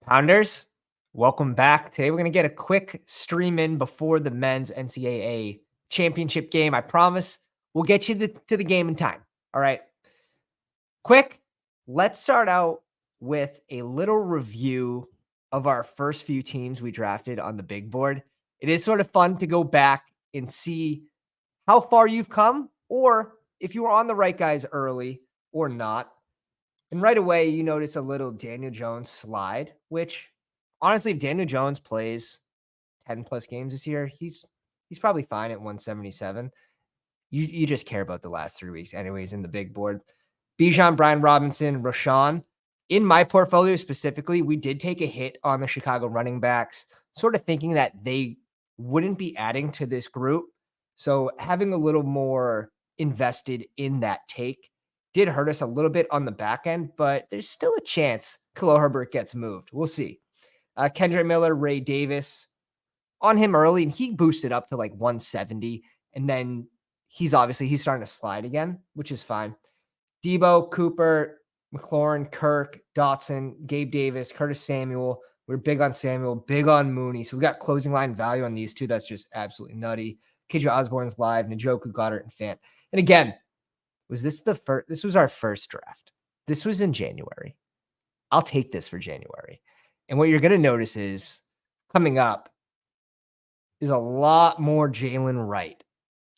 Pounders, welcome back. Today we're going to get a quick stream in before the men's NCAA championship game. I promise we'll get you to the game in time. All right. Quick, let's start out with a little review of our first few teams we drafted on the big board. It is sort of fun to go back and see how far you've come, or if you were on the right guys early or not. And right away, you notice a little Daniel Jones slide, which honestly, if Daniel Jones plays 10 plus games this year, he's probably fine at 177. You just care about the last 3 weeks anyways in the big board. Bijan, Brian Robinson, Rashawn. In my portfolio specifically, we did take a hit on the Chicago running backs, sort of thinking that they wouldn't be adding to this group. So having a little more invested in that take did hurt us a little bit on the back end, but there's still a chance Khalil Herbert gets moved. We'll see. Kendrick Miller, Ray Davis, on him early, and he boosted up to like 170. And then he's starting to slide again, which is fine. Debo, Cooper, McLaurin, Kirk, Dotson, Gabe Davis, Curtis Samuel. We're big on Samuel, big on Mooney. So we got closing line value on these two. That's just absolutely nutty. KJ Osborne's live, Njoku, Goddard, and Fant. And again, this was our first draft. This was in January. I'll take this for January. And what you're going to notice is coming up is a lot more Jalen Wright.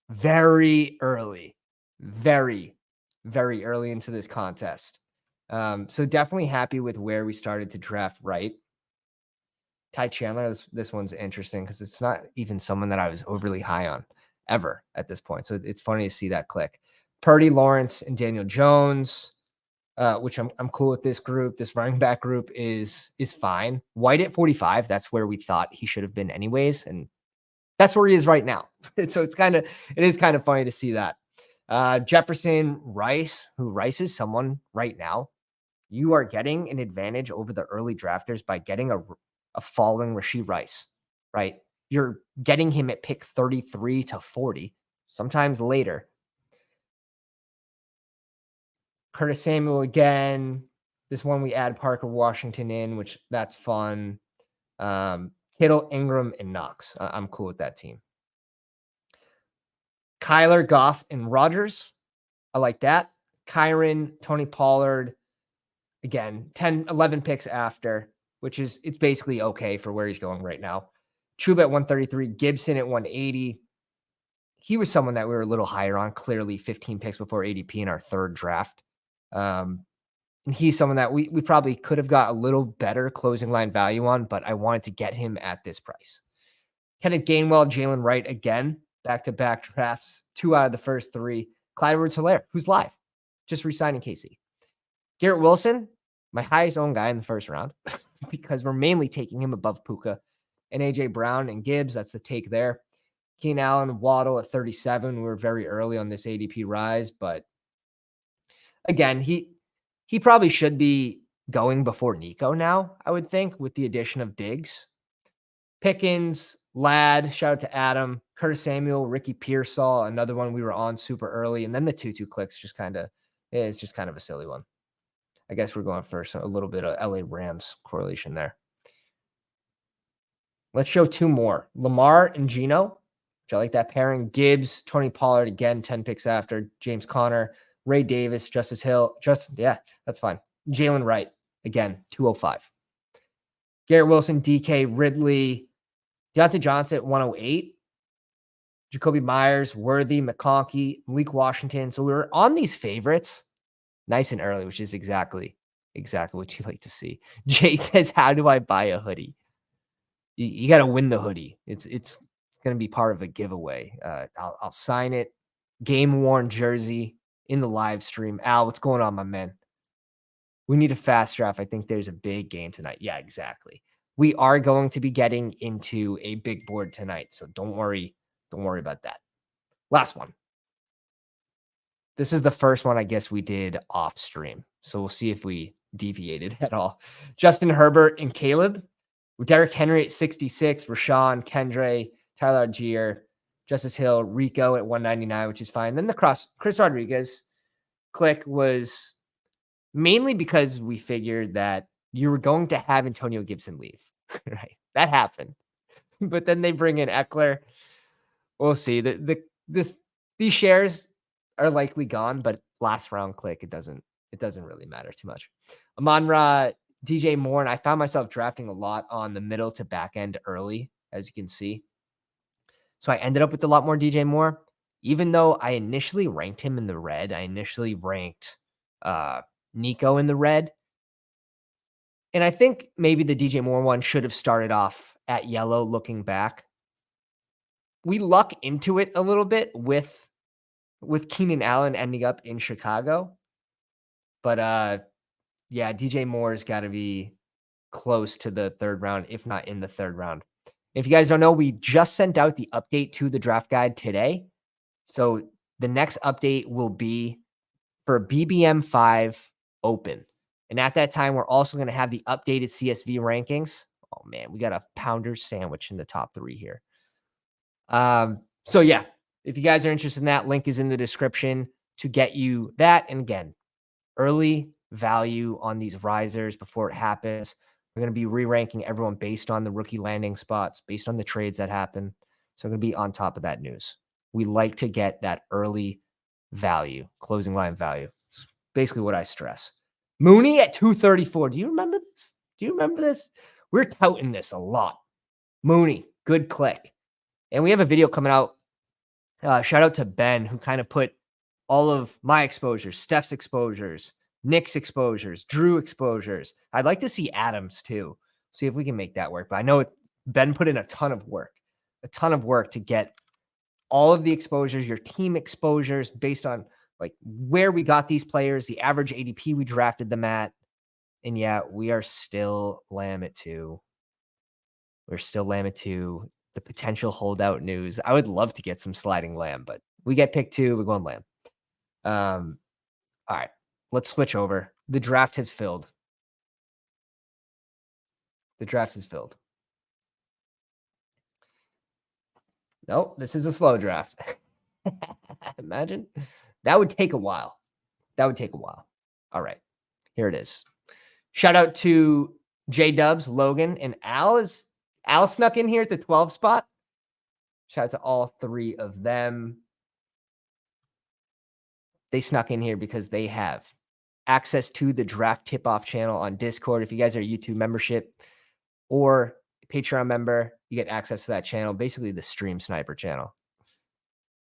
Very early. Very, very early into this contest. So definitely happy with where we started to draft Wright. Ty Chandler, this one's interesting because it's not even someone that I was overly high on ever at this point. So it's funny to see that click. Purdy, Lawrence, and Daniel Jones, which I'm cool with this group. This running back group is fine. White at 45, that's where we thought he should have been anyways, and that's where he is right now. So it is kind of funny to see that. Jefferson, Rice, who Rice is someone right now, you are getting an advantage over the early drafters by getting a falling Rashee Rice, right? You're getting him at pick 33 to 40, sometimes later. Curtis Samuel again. This one we add Parker Washington in, which that's fun. Kittle, Ingram, and Knox. I'm cool with that team. Kyler, Goff, and Rodgers. I like that. Kyron, Tony Pollard. Again, 10, 11 picks after, which is, it's basically okay for where he's going right now. Chuba at 133, Gibson at 180. He was someone that we were a little higher on, clearly 15 picks before ADP in our third draft. And he's someone that we probably could have got a little better closing line value on, but I wanted to get him at this price. Kenneth Gainwell, Jalen Wright again, back-to-back drafts, 2 out of the first 3. Clyde Edwards-Helaire, who's live, just re-signing KC. Garrett Wilson, my highest owned guy in the first round, because we're mainly taking him above Puka. And AJ Brown and Gibbs, that's the take there. Keenan Allen, Waddle at 37. We were very early on this ADP rise, but again, he probably should be going before Nico now, I would think, with the addition of Diggs. Pickens, Ladd, shout out to Adam, Curtis Samuel, Ricky Pearsall, another one we were on super early. And then the 2-2 clicks it's just kind of a silly one. I guess we're going for a little bit of LA Rams correlation there. Let's show 2 more. Lamar and Geno, which I like that pairing. Gibbs, Tony Pollard, again, 10 picks after. James Conner, Ray Davis, Justice Hill. Yeah, that's fine. Jalen Wright, again, 205. Garrett Wilson, DK, Ridley, Deontay Johnson at 108. Jacoby Myers, Worthy, McConkey, Malik Washington. So we were on these favorites nice and early, which is exactly what you like to see. Jay says, how do I buy a hoodie? You got to win the hoodie. It's going to be part of a giveaway. I'll sign it. Game worn jersey in the live stream. Al, what's going on, my man? We need a fast draft. I think there's a big game tonight. Yeah, exactly. We are going to be getting into a big board tonight, so don't worry about that. Last one. This is the first one I guess we did off stream, so we'll see if we deviated at all. Justin Herbert and Caleb. Derrick Henry at 66, Rashawn, Kendre, Tyler Algier, Justice Hill, Rico at 199, which is fine. Then the Chris Rodriguez click was mainly because we figured that you were going to have Antonio Gibson leave, right? That happened. But then they bring in Eckler. We'll see. These shares are likely gone, but last round click, it doesn't really matter too much. Amon-Ra, DJ Moore, and I found myself drafting a lot on the middle to back end early, as you can see. So I ended up with a lot more DJ Moore, even though I initially ranked him in the red. I initially ranked Nico in the red. And I think maybe the DJ Moore one should have started off at yellow looking back. We luck into it a little bit with Keenan Allen ending up in Chicago. But yeah, DJ Moore's got to be close to the third round, if not in the third round. If you guys don't know, we just sent out the update to the draft guide today. So the next update will be for BBM 5 open. And at that time, we're also going to have the updated CSV rankings. Oh man, we got a pounder sandwich in the top 3 here. So yeah, if you guys are interested in that, link is in the description to get you that. And again, early value on these risers before it happens. We're going to be re-ranking everyone based on the rookie landing spots, based on the trades that happen. So I'm going to be on top of that news. We like to get that early value, closing line value. It's basically what I stress. Mooney at 234. Do you remember this? Do you remember this? We're touting this a lot. Mooney, good click. And we have a video coming out. Shout out to Ben, who kind of put all of my exposures, Steph's exposures, Nick's exposures, Drew exposures. I'd like to see Adams too. See if we can make that work. But I know Ben put in a ton of work to get all of the exposures, your team exposures based on like where we got these players, the average ADP we drafted them at. And yeah, we are still lamb at 2. We're still lamb at 2. The potential holdout news. I would love to get some sliding lamb, but we get pick 2. We're going lamb. All right, let's switch over. The draft has filled. The draft has filled. Nope, this is a slow draft. Imagine. That would take a while. All right, here it is. Shout out to J Dubs, Logan, and Al snuck in here at the 12 spot. Shout out to all 3 of them. They snuck in here because they have access to the draft tip-off channel on Discord. If you guys are a YouTube membership or Patreon member, you get access to that channel, basically the Stream Sniper channel.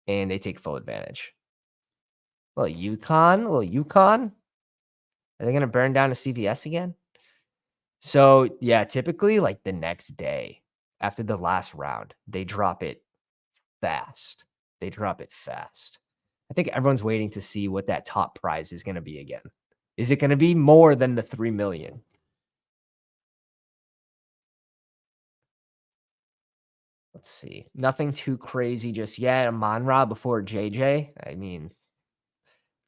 And they take full advantage. Little Yukon. Are they going to burn down a CVS again? So, yeah, typically like the next day after the last round, they drop it fast. I think everyone's waiting to see what that top prize is going to be again. Is it going to be more than the 3 million? Let's see. Nothing too crazy just yet. Amon-Ra before JJ. I mean,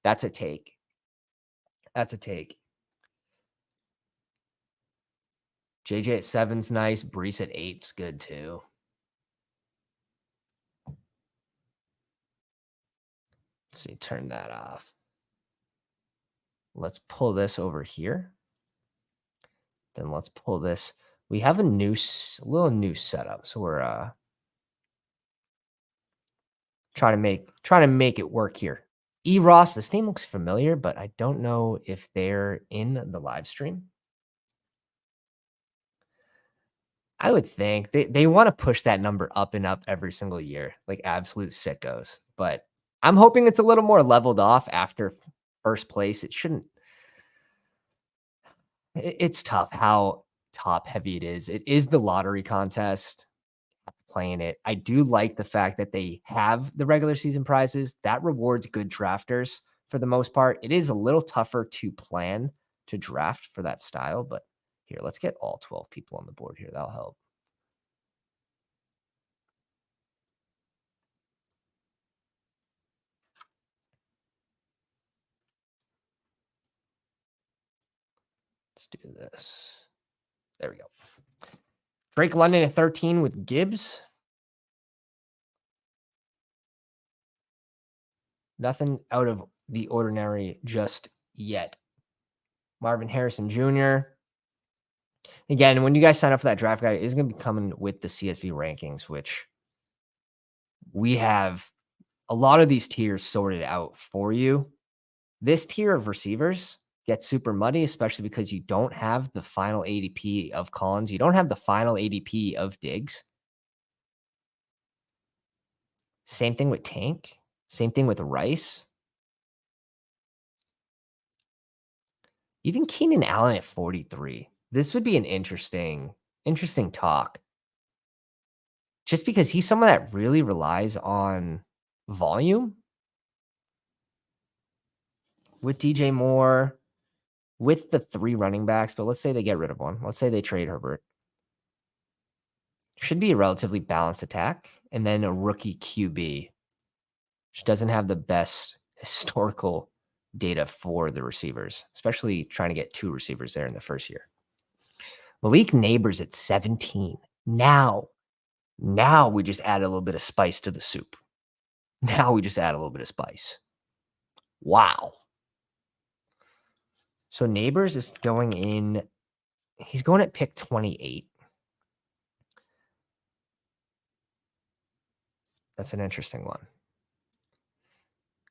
that's a take. JJ at 7's nice. Brees at 8's good too. Let's see. Turn that off. Let's pull this over here. Then let's pull this. We have a little new setup. So we're trying to make it work here. Ross, this name looks familiar, but I don't know if they're in the live stream. I would think they want to push that number up and up every single year, like absolute sickos. But I'm hoping it's a little more leveled off after first place. It shouldn't. It's tough how top heavy it is. It is the lottery contest. Playing it. I do like the fact that they have the regular season prizes. That rewards good drafters for the most part. It is a little tougher to plan to draft for that style, but here, let's get all 12 people on the board here. That'll help. Let's do this. There we go. Drake London at 13 with Gibbs. Nothing out of the ordinary just yet. Marvin Harrison Jr. Again, when you guys sign up for that draft guide, it's going to be coming with the CSV rankings, which we have a lot of these tiers sorted out for you. This tier of receivers gets super muddy, especially because you don't have the final ADP of Collins. You don't have the final ADP of Diggs. Same thing with Tank. Same thing with Rice. Even Keenan Allen at 43. This would be an interesting talk. Just because he's someone that really relies on volume with DJ Moore, with the 3 running backs, but let's say they get rid of one. Let's say they trade Herbert. Should be a relatively balanced attack, and then a rookie QB, which doesn't have the best historical data for the receivers, especially trying to get 2 receivers there in the first year. Malik Neighbors at 17. Now we just add a little bit of spice to the soup. Now we just add a little bit of spice. Wow. So Neighbors is going in. He's going at pick 28. That's an interesting one.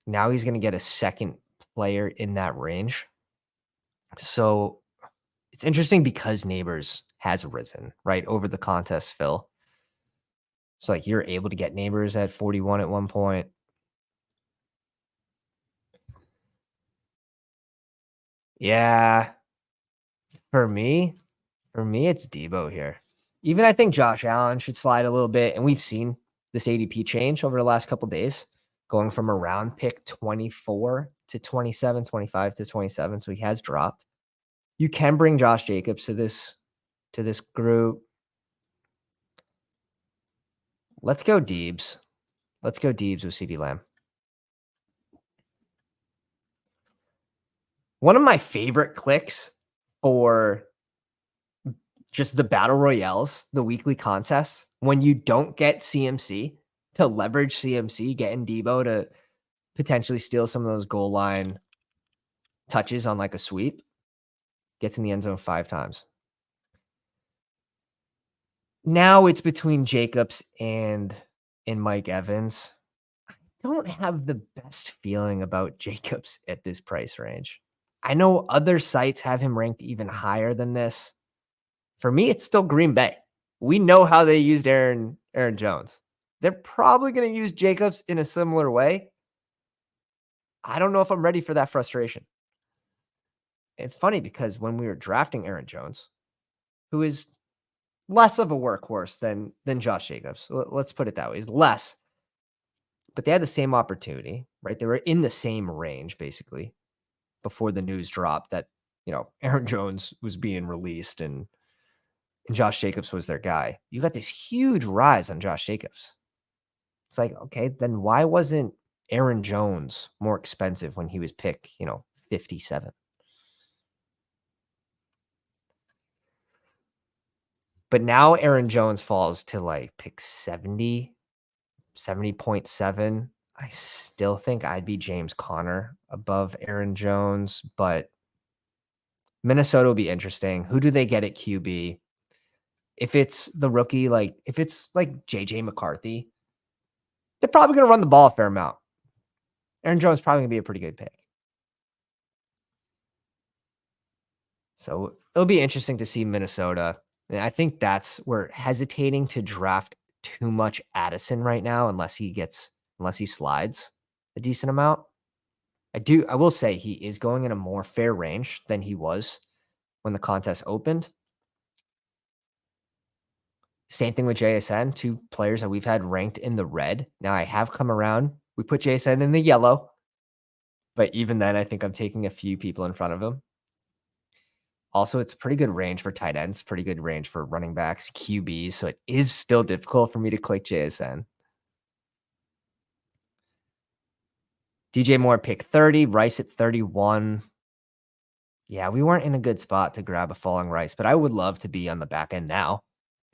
Now he's going to get a second player in that range. So it's interesting because Neighbors has risen, right, over the contest, Phil. So, like, you're able to get Neighbors at 41 at one point. Yeah. For me, it's Debo here. Even I think Josh Allen should slide a little bit, and we've seen this ADP change over the last couple days, going from around pick 24 to 27, 25 to 27, so he has dropped. You can bring Josh Jacobs to this group. Let's go Deebs. Let's go Deebs with CeeDee Lamb. One of my favorite clicks for just the battle royales, the weekly contests, when you don't get CMC, to leverage CMC, getting Debo to potentially steal some of those goal line touches on like a sweep, gets in the end zone 5 times. Now it's between Jacobs and Mike Evans. I don't have the best feeling about Jacobs at this price range. I know other sites have him ranked even higher than this. For me, it's still Green Bay. We know how they used Aaron Jones. They're probably going to use Jacobs in a similar way. I don't know if I'm ready for that frustration. It's funny because when we were drafting Aaron Jones, who is less of a workhorse than Josh Jacobs, let's put it that way, he's less, but they had the same opportunity, right? They were in the same range, basically, before the news dropped that, Aaron Jones was being released and Josh Jacobs was their guy. You got this huge rise on Josh Jacobs. It's like, okay, then why wasn't Aaron Jones more expensive when he was pick, 57? But now Aaron Jones falls to like pick 70, 70.7. I still think I'd be James Conner above Aaron Jones, but Minnesota will be interesting. Who do they get at QB? If it's the rookie, if it's like JJ McCarthy, they're probably going to run the ball a fair amount. Aaron Jones is probably going to be a pretty good pick. So it'll be interesting to see Minnesota. And I think we're hesitating to draft too much Addison right now, unless he slides a decent amount. I will say he is going in a more fair range than he was when the contest opened. Same thing with JSN, 2 players that we've had ranked in the red. Now I have come around. We put JSN in the yellow, but even then, I think I'm taking a few people in front of him. Also, it's pretty good range for tight ends, pretty good range for running backs, QBs. So it is still difficult for me to click JSN. DJ Moore pick 30, Rice at 31. Yeah, we weren't in a good spot to grab a falling Rice, but I would love to be on the back end now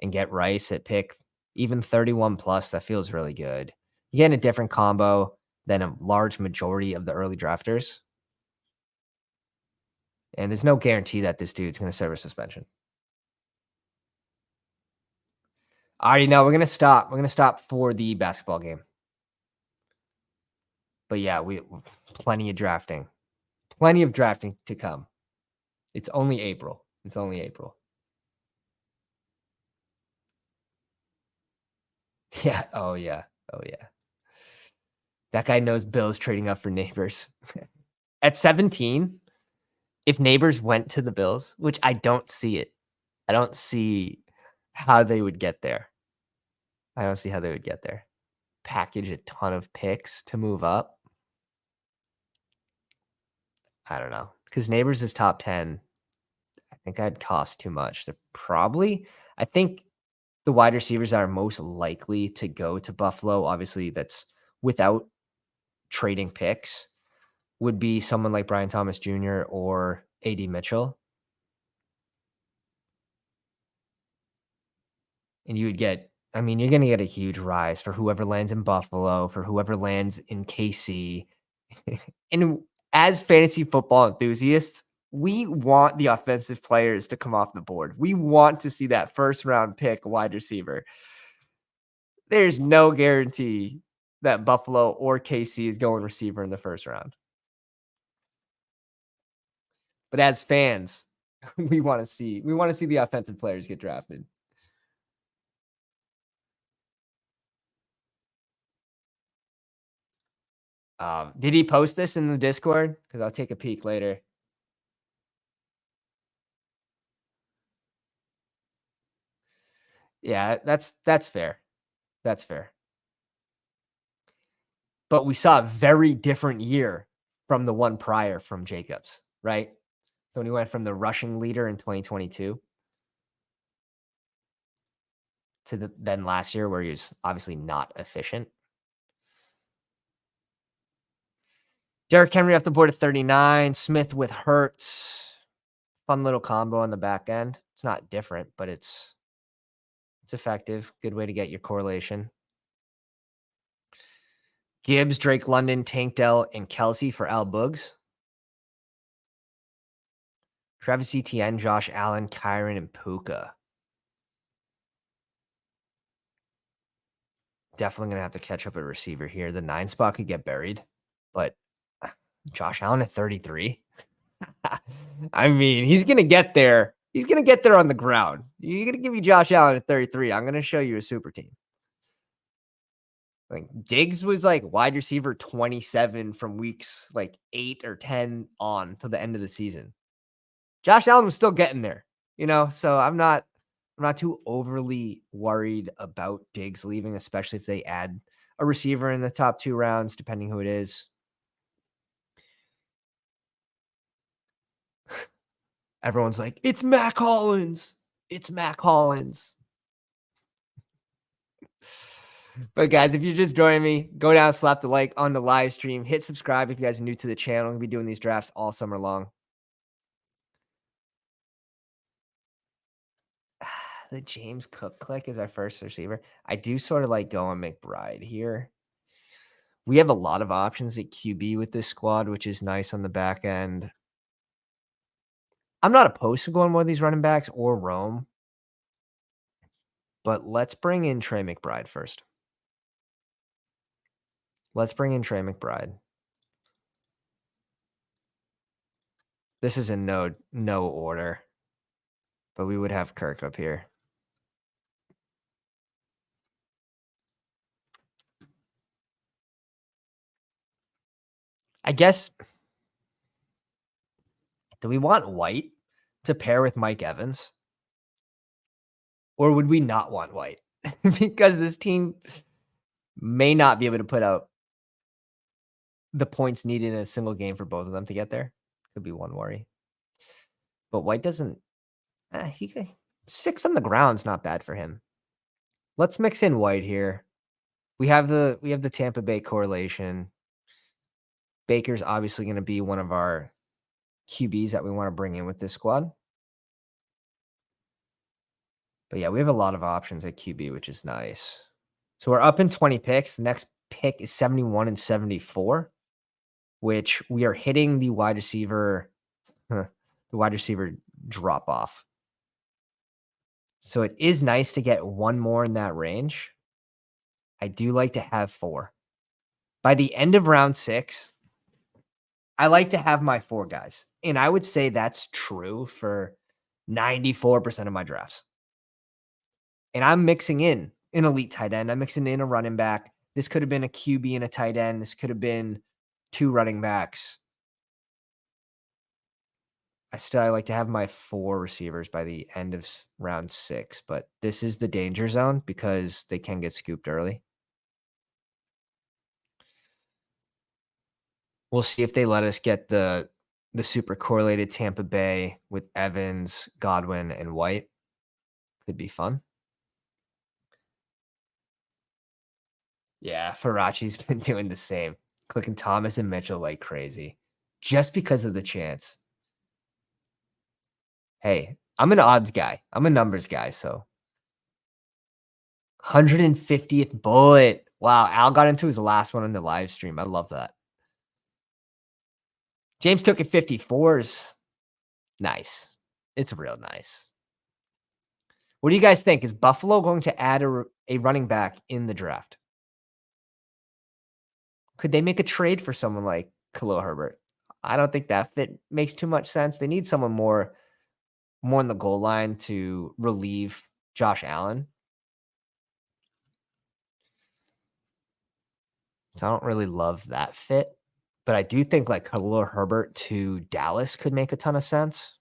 and get Rice at pick even 31 plus. That feels really good. You get a different combo than a large majority of the early drafters. And there's no guarantee that this dude's going to serve a suspension. I already know we're gonna stop. We're gonna stop for the basketball game. But yeah, we plenty of drafting. Plenty of drafting to come. It's only April. It's only April. Yeah. Oh yeah. Oh yeah. That guy knows Bill's trading up for Neighbors. At 17, if Neighbors went to the Bills, which I don't see it. I don't see how they would get there. I don't see how they would get there. Package a ton of picks to move up. I don't know. Because Neighbors is top 10. I think I'd cost too much. I think the wide receivers that are most likely to go to Buffalo, obviously that's without trading picks, would be someone like Brian Thomas Jr. or AD Mitchell. And you would get, I mean, you're going to get a huge rise for whoever lands in Buffalo, for whoever lands in KC. And as fantasy football enthusiasts, we want the offensive players to come off the board. We want to see that first round pick wide receiver. There's no guarantee that Buffalo or KC is going receiver in the first round. But as fans, we want to see the offensive players get drafted. Did he post this in the Discord? Because I'll take a peek later. Yeah, that's fair. That's fair. But we saw a very different year from the one prior from Jacobs, right? So when he went from the rushing leader in 2022 to then last year where he was obviously not efficient. Derrick Henry off the board at 39. Smith with Hurts. Fun little combo on the back end. It's not different, but it's effective. Good way to get your correlation. Gibbs, Drake London, Tank Dell, and Kelsey for Al Boogs. Travis Etienne, Josh Allen, Kyron, and Puka. Definitely going to have to catch up a receiver here. The 9 spot could get buried, but Josh Allen at 33. I mean, he's going to get there. He's going to get there on the ground. You're going to give me Josh Allen at 33. I'm going to show you a super team. Like Diggs was like wide receiver 27 from weeks like 8 or 10 on to the end of the season. Josh Allen was still getting there, so I'm not too overly worried about Diggs leaving, especially if they add a receiver in the top 2 rounds, depending who it is. Everyone's like, it's Mac Hollins. It's Mac Hollins. But guys, if you're just joining me, go down, slap the like on the live stream, hit subscribe if you guys are new to the channel. I'm going to be doing these drafts all summer long. The James Cook click is our first receiver. I do sort of like going McBride here. We have a lot of options at QB with this squad, which is nice on the back end. I'm not opposed to going one of these running backs or Rome, but let's bring in Trey McBride first. Let's bring in Trey McBride. This is in no order, but we would have Kirk up here. I guess, do we want White to pair with Mike Evans? Or would we not want White? Because this team may not be able to put out the points needed in a single game for both of them to get there. Could be one worry. But White doesn't, he 6 on the ground's not bad for him. Let's mix in White here. We have the Tampa Bay correlation. Baker's obviously going to be one of our QBs that we want to bring in with this squad. But yeah, we have a lot of options at QB, which is nice. So we're up in 20 picks. The next pick is 71 and 74, which we are hitting the wide receiver drop off. So it is nice to get one more in that range. I do like to have 4. By the end of round 6, I like to have my 4 guys, and I would say that's true for 94% of my drafts. And I'm mixing in an elite tight end. I'm mixing in a running back. This could have been a QB and a tight end. This could have been 2 running backs. I like to have my 4 receivers by the end of round 6, but this is the danger zone because they can get scooped early. We'll see if they let us get the super correlated Tampa Bay with Evans, Godwin, and White. Could be fun. Yeah, Farachi's been doing the same, clicking Thomas and Mitchell like crazy just because of the chance. Hey, I'm an odds guy. I'm a numbers guy, so 150th bullet. Wow, Al got into his last one on the live stream. I love that. James Cook at 54s. Nice. It's real nice. What do you guys think? Is Buffalo going to add a running back in the draft? Could they make a trade for someone like Khalil Herbert? I don't think that fit makes too much sense. They need someone more on the goal line to relieve Josh Allen. So I don't really love that fit. But I do think like Khalil Herbert to Dallas could make a ton of sense.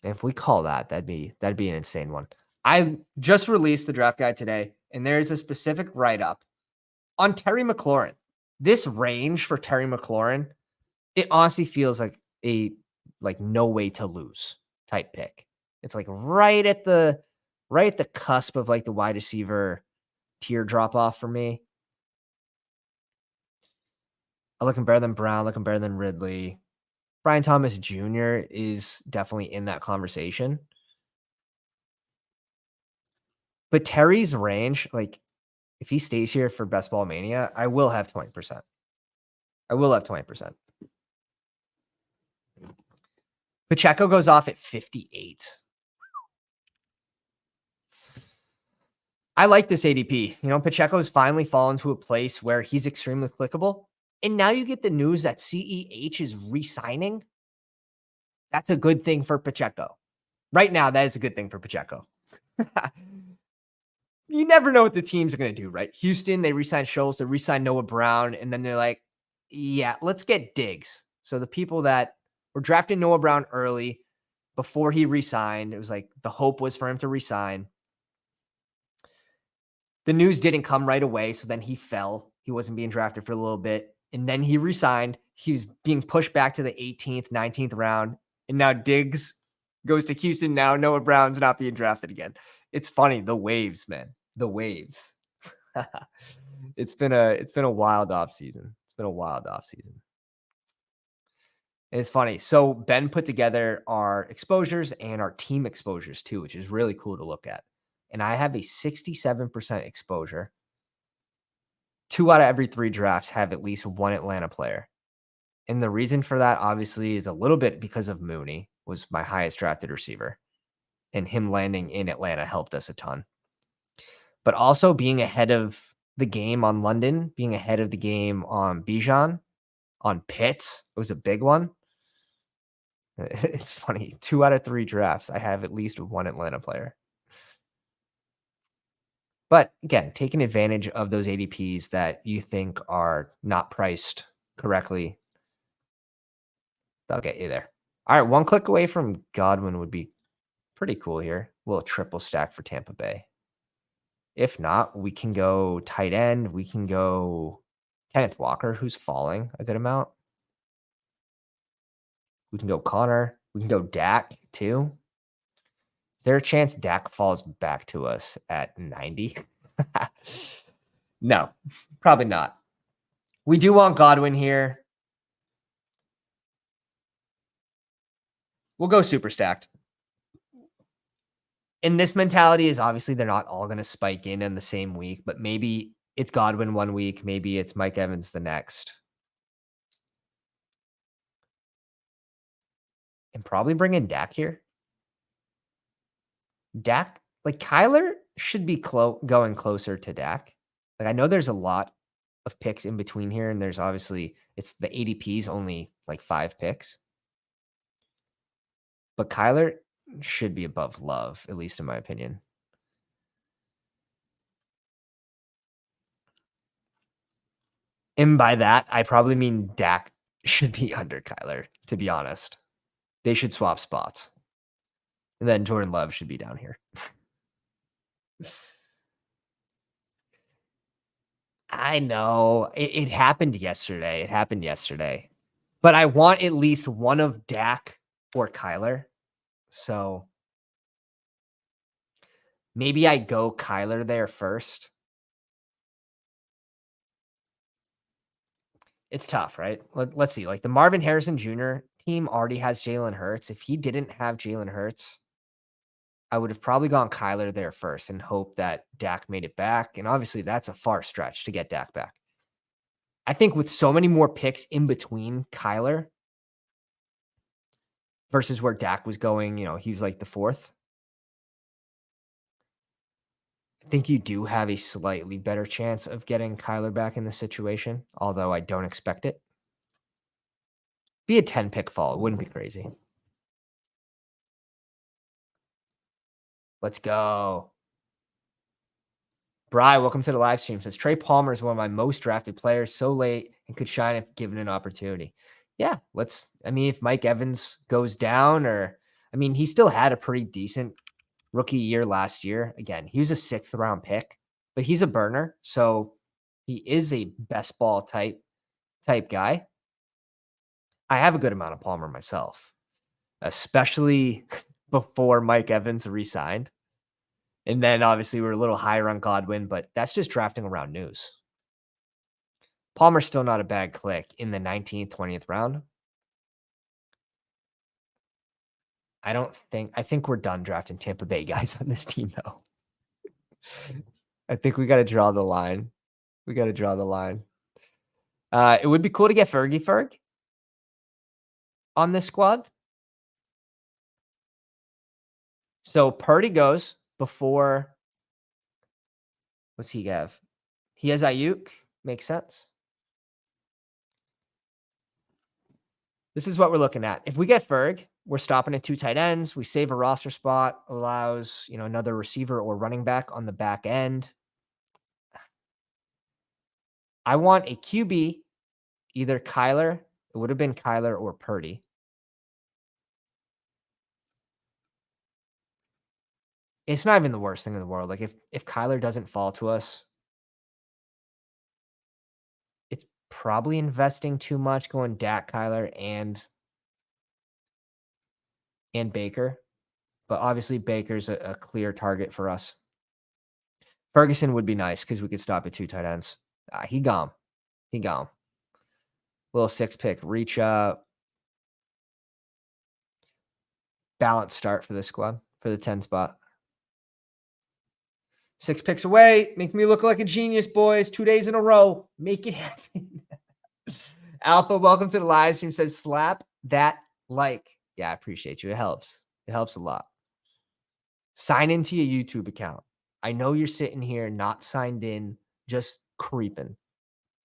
And if we call that, that'd be an insane one. I just released the draft guide today, and there's a specific write-up on Terry McLaurin. This range for Terry McLaurin, it honestly feels like a no way to lose type pick. It's like right at the cusp of like the wide receiver tier drop off for me. I'm looking better than Brown, looking better than Ridley. Brian Thomas Jr. is definitely in that conversation. But Terry's range, like if he stays here for Best Ball Mania, I will have 20%. I will have 20%. Pacheco goes off at 58. I like this ADP. You know, Pacheco's finally fallen to a place where he's extremely clickable. And now you get the news that CEH is re-signing. That's a good thing for Pacheco. Right now, that is a good thing for Pacheco. You never know what the teams are going to do, right? Houston, they re-signed Schultz, they re-signed Noah Brown, and then they're like, yeah, let's get Diggs. So the people that were drafting Noah Brown early before he re-signed, it was like the hope was for him to re-sign. The news didn't come right away, so then he fell. He wasn't being drafted for a little bit, and then he re-signed. He was being pushed back to the 18th, 19th round, and now Diggs goes to Houston. Now Noah Brown's not being drafted again. It's funny, the waves, man, the waves. It's been a wild offseason. It's been a wild offseason. And it's funny. So Ben put together our exposures and our team exposures too, which is really cool to look at. And I have a 67% exposure. 2 out of every 3 drafts have at least one Atlanta player. And the reason for that obviously is a little bit because of Mooney was my highest drafted receiver. And him landing in Atlanta helped us a ton. But also being ahead of the game on London, being ahead of the game on Bijan, on Pitts, it was a big one. It's funny. 2 out of 3 drafts, I have at least one Atlanta player. But again, taking advantage of those ADPs that you think are not priced correctly, that'll get you there. All right, one click away from Godwin would be pretty cool here. A little triple stack for Tampa Bay. If not, we can go tight end. We can go Kenneth Walker, who's falling a good amount. We can go Connor. We can go Dak too. Is there a chance Dak falls back to us at 90? No, probably not. We do want Godwin here. We'll go super stacked. And this mentality is obviously they're not all going to spike in the same week, but maybe it's Godwin one week. Maybe it's Mike Evans the next. And probably bring in Dak here. Dak, like Kyler should be going closer to Dak. Like I know there's a lot of picks in between here, and there's obviously it's the ADP's only like 5 picks, but Kyler should be above Love, at least in my opinion. And by that, I probably mean Dak should be under Kyler, to be honest. They should swap spots. And then Jordan Love should be down here. I know. It happened yesterday. It happened yesterday. But I want at least one of Dak or Kyler. So maybe I go Kyler there first. It's tough, right? Let's see. Like the Marvin Harrison Jr. team already has Jalen Hurts. If he didn't have Jalen Hurts, I would have probably gone Kyler there first and hoped that Dak made it back. And obviously, that's a far stretch to get Dak back. I think with so many more picks in between Kyler versus where Dak was going, he was like the fourth. I think you do have a slightly better chance of getting Kyler back in this situation, although I don't expect it. Be a 10-pick fall. It wouldn't be crazy. Let's go. Bry, welcome to the live stream. Says Trey Palmer is one of my most drafted players, so late and could shine if given an opportunity. Yeah, if Mike Evans goes down, he still had a pretty decent rookie year last year. Again, he was a 6th-round pick, but he's a burner, so he is a best ball type guy. I have a good amount of Palmer myself, especially before Mike Evans re-signed. And then obviously we're a little higher on Godwin, but that's just drafting around news. Palmer's still not a bad click in the 19th, 20th round. I think we're done drafting Tampa Bay guys on this team, though. I think we got to draw the line. It would be cool to get Ferg on this squad. So Purdy goes before. What's he have? He has Ayuk. Makes sense. This is what we're looking at. If we get Ferg, we're stopping at 2 tight ends. We save a roster spot, allows another receiver or running back on the back end. I want a QB, either Kyler. It would have been Kyler or Purdy. It's not even the worst thing in the world. Like if Kyler doesn't fall to us, it's probably investing too much going Dak, Kyler, and Baker. But obviously Baker's a clear target for us. Ferguson would be nice because we could stop at 2 tight ends. He gone. Little 6-pick reach up. Balanced start for this squad for the 10 spot. 6 picks away. Make me look like a genius, boys. 2 days in a row. Make it happen. Alpha, welcome to the live stream. Says slap that like. Yeah, I appreciate you. It helps. It helps a lot. Sign into your YouTube account. I know you're sitting here not signed in, just creeping.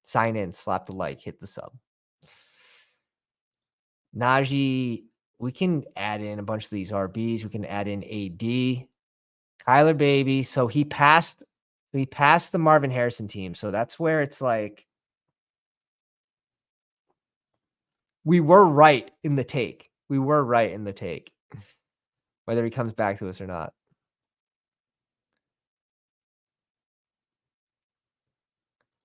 Sign in, slap the like, hit the sub. Najee, we can add in a bunch of these RBs. We can add in AD. Kyler baby. So he passed the Marvin Harrison team. So that's where it's like we were right in the take. Whether he comes back to us or not.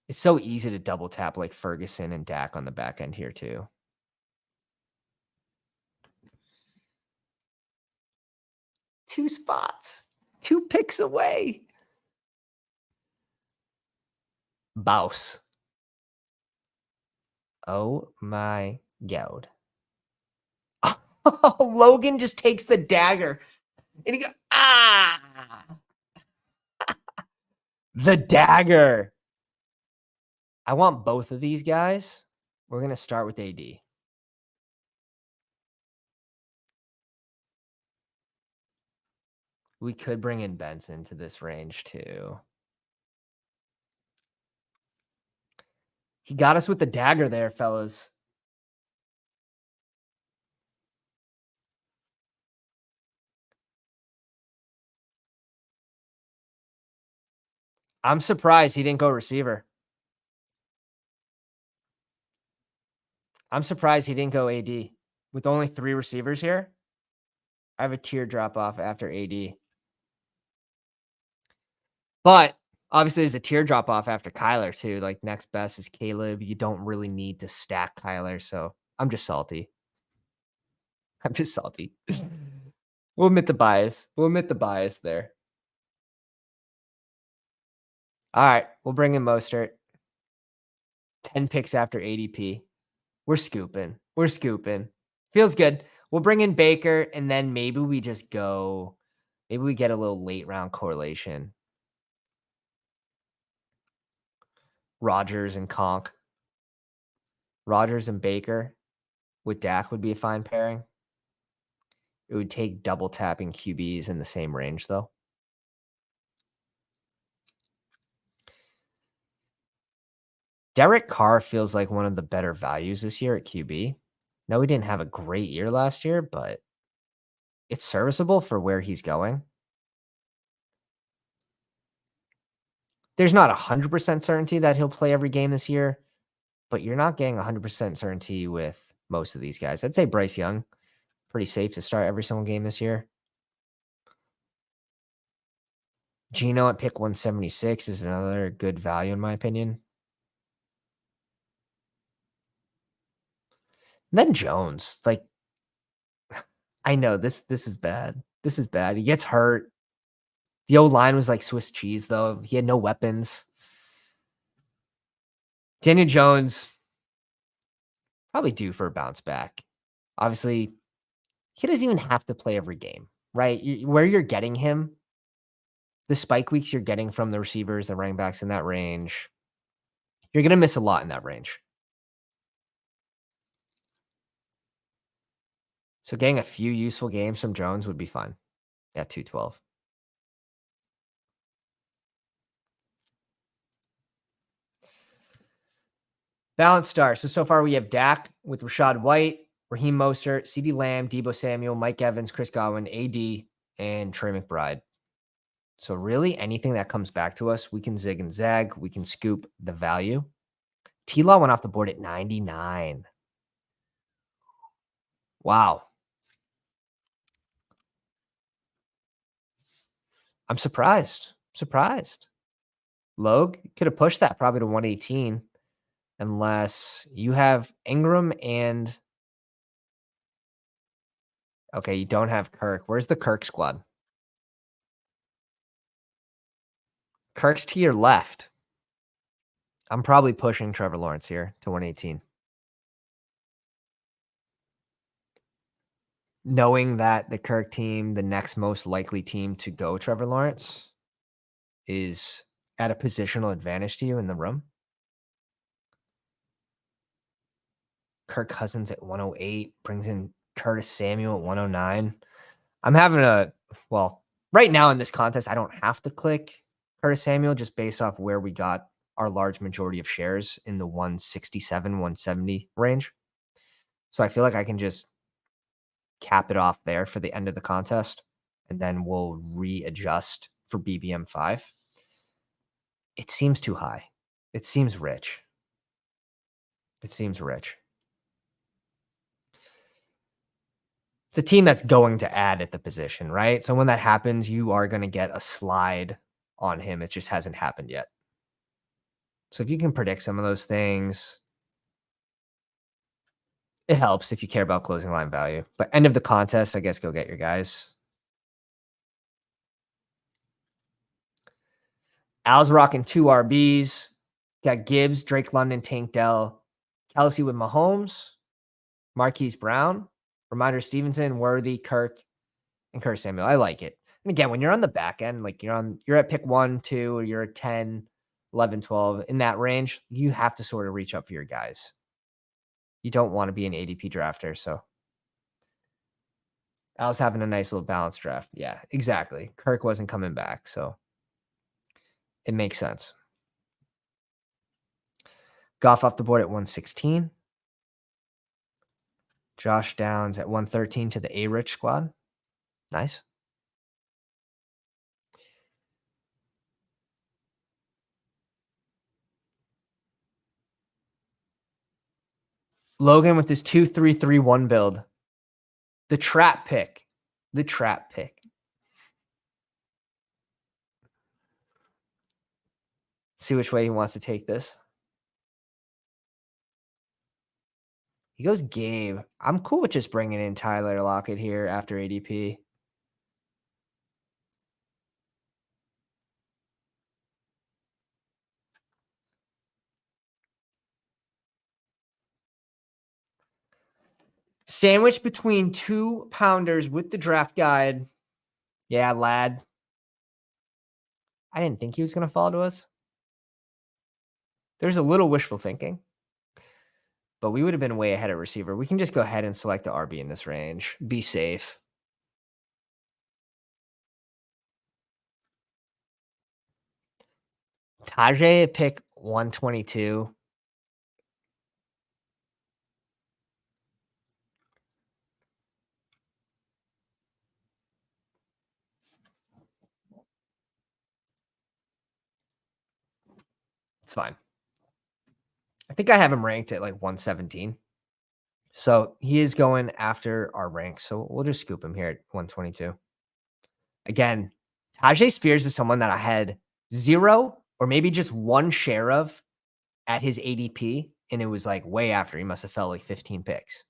It's so easy to double tap like Ferguson and Dak on the back end here too. Two spots. 2 picks away. Bouse. Oh my God. Oh, Logan just takes the dagger. And he goes, the dagger. I want both of these guys. We're going to start with AD. We could bring in Benson to this range too. He got us with the dagger there, fellas. I'm surprised he didn't go receiver. I'm surprised he didn't go AD. With only 3 receivers here, I have a tear drop off after AD. But obviously, there's a tear drop off after Kyler too. Like next best is Caleb. You don't really need to stack Kyler, so I'm just salty. I'm just salty. We'll admit the bias. We'll admit the bias there. All right, we'll bring in Mostert. 10 picks after ADP. We're scooping. We're scooping. Feels good. We'll bring in Baker, and then maybe we just go. Maybe we get a little late round correlation. Rodgers and Conk. Rodgers and Baker with Dak would be a fine pairing. It would take double tapping QBs in the same range, though. Derek Carr feels like one of the better values this year at QB. No, he didn't have a great year last year, but it's serviceable for where he's going. There's not 100% certainty that he'll play every game this year, but you're not getting 100% certainty with most of these guys. I'd say Bryce Young, pretty safe to start every single game this year. Geno at pick 176 is another good value in my opinion. And then Jones, like I know this is bad. This is bad. He gets hurt. The O-line was like Swiss cheese though. He had no weapons. Daniel Jones probably due for a bounce back. Obviously, he doesn't even have to play every game, right? Where you're getting him, the spike weeks you're getting from the receivers, the running backs in that range, you're going to miss a lot in that range. So getting a few useful games from Jones would be fine at 212. Balanced star. So far we have Dak with Rashad White, Raheem Mostert, CeeDee Lamb, Deebo Samuel, Mike Evans, Chris Godwin, AD, and Trey McBride. So really anything that comes back to us, we can zig and zag. We can scoop the value. T-Law went off the board at 99. Wow. I'm surprised. Logue could have pushed that probably to 118 unless you have Ingram and okay, you don't have Kirk. Where's the Kirk squad? Kirk's to your left. I'm probably pushing Trevor Lawrence here to 118. Knowing that the Kirk team, the next most likely team to go Trevor Lawrence, is at a positional advantage to you in the room. Kirk Cousins at 108 brings in Curtis Samuel at 109. I'm having right now in this contest, I don't have to click Curtis Samuel just based off where we got our large majority of shares in the 167, 170 range. So I feel like I can just cap it off there for the end of the contest, and then we'll readjust for BBM5. It seems too high. It seems rich. It's a team that's going to add at the position, right? So when that happens, you are going to get a slide on him. It just hasn't happened yet. So if you can predict some of those things, it helps if you care about closing line value. But end of the contest, I guess go get your guys. Al's rocking 2 RBs. Got Gibbs, Drake London, Tank Dell, Kelsey with Mahomes, Marquise Brown, Reminder Stevenson, Worthy, Kirk, and Curtis Samuel. I like it. And again, when you're on the back end, like you're at pick 1, 2, or you're at 10, 11, 12, in that range, you have to sort of reach up for your guys. You don't want to be an ADP drafter. So I was having a nice little balanced draft. Yeah, exactly. Kirk wasn't coming back, so it makes sense. Goff off the board at 116. Josh Downs at 113 to the A-Rich squad. Nice. Logan with his 2-3-3-1 build. The trap pick. The trap pick. See which way he wants to take this. He goes Gabe. I'm cool with just bringing in Tyler Lockett here after ADP. Sandwich between 2 pounders with the draft guide. Yeah, lad. I didn't think he was going to fall to us. There's a little wishful thinking, but we would have been way ahead at receiver. We can just go ahead and select the RB in this range. Be safe. Tajay at pick 122. It's fine. I think I have him ranked at like 117. So he is going after our ranks. So we'll just scoop him here at 122. Again, Tajay Spears is someone that I had 0 or maybe just 1 share of at his ADP. And it was like way after. He must have fell like 15 picks.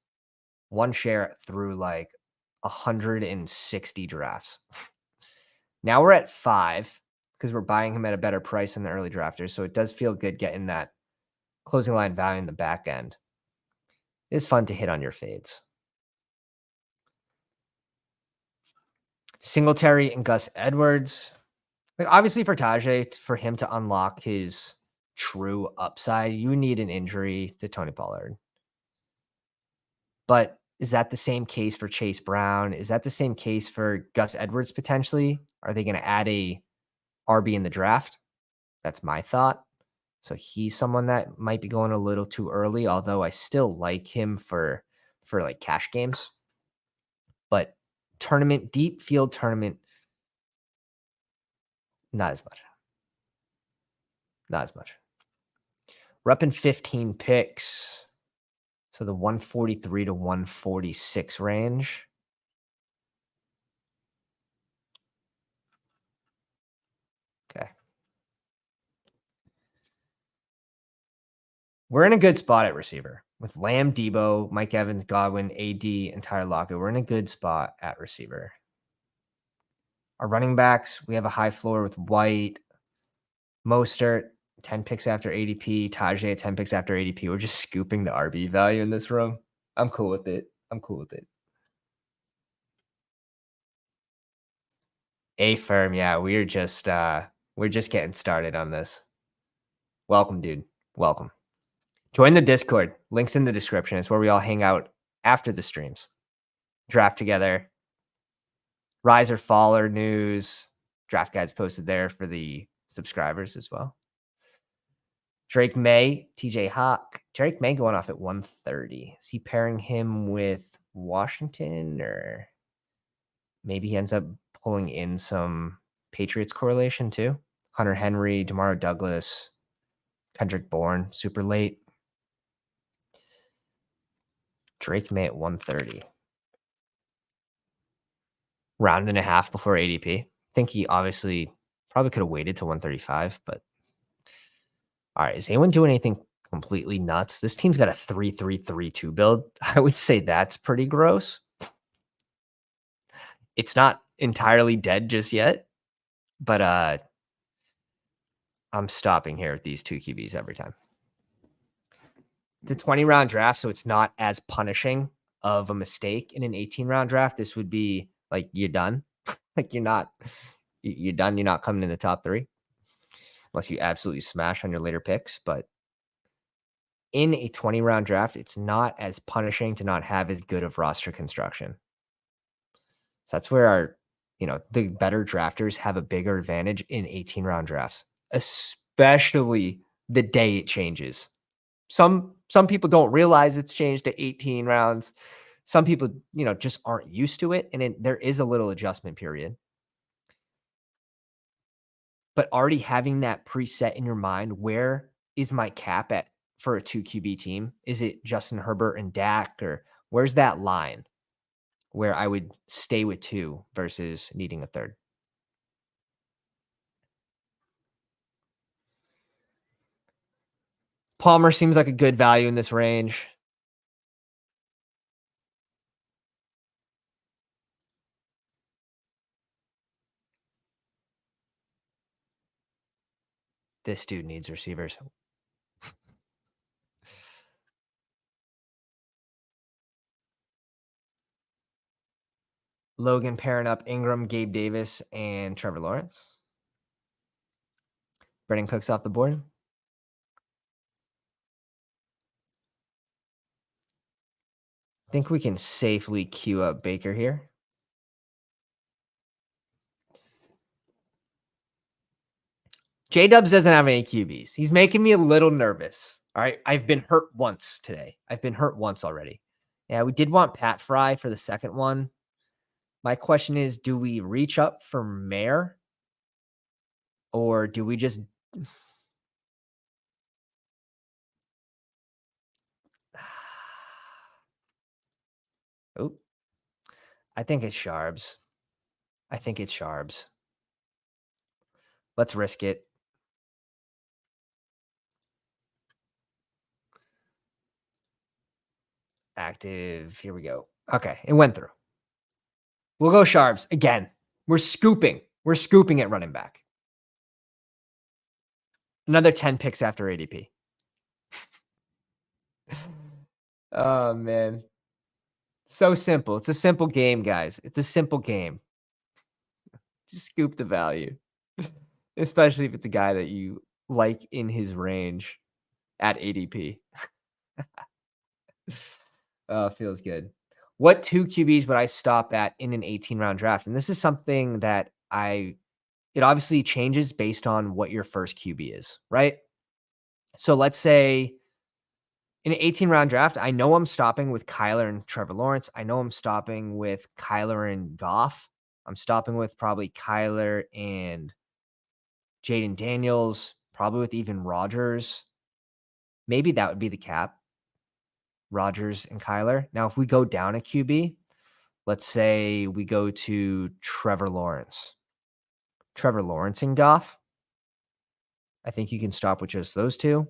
1 share through like 160 drafts. Now we're at 5 because we're buying him at a better price than the early drafters. So it does feel good getting that closing line value in the back end. It's fun to hit on your fades. Singletary and Gus Edwards. Like obviously for Tajay, for him to unlock his true upside, you need an injury to Tony Pollard. But is that the same case for Chase Brown? Is that the same case for Gus Edwards potentially? Are they going to add a RB in the draft? That's my thought. So he's someone that might be going a little too early, although I still like him for like cash games. But tournament, deep field tournament, not as much. Not as much. We're up in 15 picks. So the 143 to 146 range. Okay. We're in a good spot at receiver with Lamb, Debo, Mike Evans, Godwin, AD, and Tyler Lockett. We're in a good spot at receiver. Our running backs, we have a high floor with White, Mostert, 10 picks after ADP, Tajay, 10 picks after ADP. We're just scooping the RB value in this room. I'm cool with it. I'm cool with it. A firm, yeah. We're just getting started on this. Welcome, dude. Welcome. Join the Discord. Links in the description. It's where we all hang out after the streams. Draft together. Rise or faller news. Draft guides posted there for the subscribers as well. Drake May, TJ Hawk. Drake May going off at 130. Is he pairing him with Washington, or maybe he ends up pulling in some Patriots correlation too? Hunter Henry, DeMario Douglas, Kendrick Bourne, super late. Drake May at 130. Round and a half before ADP. I think he obviously probably could have waited to 135, but all right. Is anyone doing anything completely nuts? This team's got a 3-3-3-2 build. I would say that's pretty gross. It's not entirely dead just yet, but I'm stopping here with these 2 QBs every time. The 20-round draft, so it's not as punishing of a mistake in an 18-round draft. This would be like you're done. Like you're done. You're not coming in the top 3 unless you absolutely smash on your later picks. But in a 20-round draft, it's not as punishing to not have as good of roster construction. So that's where the better drafters have a bigger advantage in 18-round drafts, especially the day it changes. Some people don't realize it's changed to 18 rounds. Some people, just aren't used to it, and there is a little adjustment period. But already having that preset in your mind, where is my cap at for a 2 QB team? Is it Justin Herbert and Dak, or where's that line where I would stay with 2 versus needing a third? Palmer seems like a good value in this range. This dude needs receivers. Logan pairing up Ingram, Gabe Davis, and Trevor Lawrence. Brennan Cook's off the board. I think we can safely queue up Baker here. J-Dubs doesn't have any QBs. He's making me a little nervous. All right. I've been hurt once today. I've been hurt once already. Yeah, we did want Pat Fry for the second one. My question is, do we reach up for Mayer? Or do we just Oh, I think it's Sharbs. I think it's Sharbs. Let's risk it. Active. Here we go. Okay, it went through. We'll go Sharbs again. We're scooping. We're scooping at running back. Another 10 picks after ADP. Oh, man. So simple. It's a simple game, guys. It's a simple game. Just scoop the value, especially if it's a guy that you like in his range at ADP. Oh, feels good. What 2 QBs would I stop at in an 18-round draft? And this is something that it obviously changes based on what your first QB is, right? So let's say in an 18-round draft, I know I'm stopping with Kyler and Trevor Lawrence. I know I'm stopping with Kyler and Goff. I'm stopping with probably Kyler and Jaden Daniels, probably with even Rodgers. Maybe that would be the cap. Rodgers and Kyler. Now, if we go down a QB, let's say we go to Trevor Lawrence. Trevor Lawrence and Goff. I think you can stop with just those two.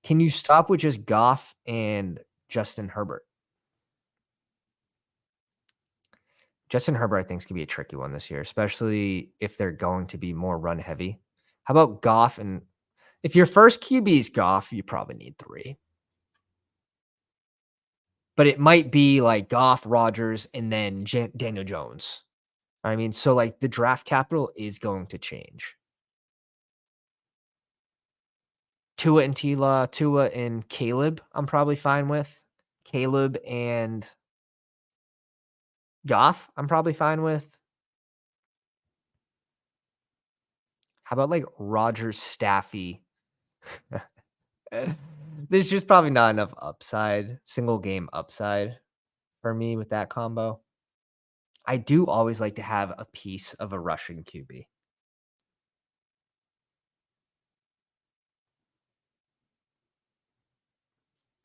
Can you stop with just Goff and Justin Herbert? Justin Herbert, I think, is going to be a tricky one this year, especially if they're going to be more run heavy. How about Goff? And if your first QB is Goff, you probably need 3. But it might be like Goff, Rodgers, and then Daniel Jones. I mean, so like the draft capital is going to change. Tua and Tila, Tua and Caleb, I'm probably fine with. Caleb and Goff, I'm probably fine with. How about like Rodgers, Staffy? There's just probably not enough upside, single game upside for me with that combo. I do always like to have a piece of a Russian QB.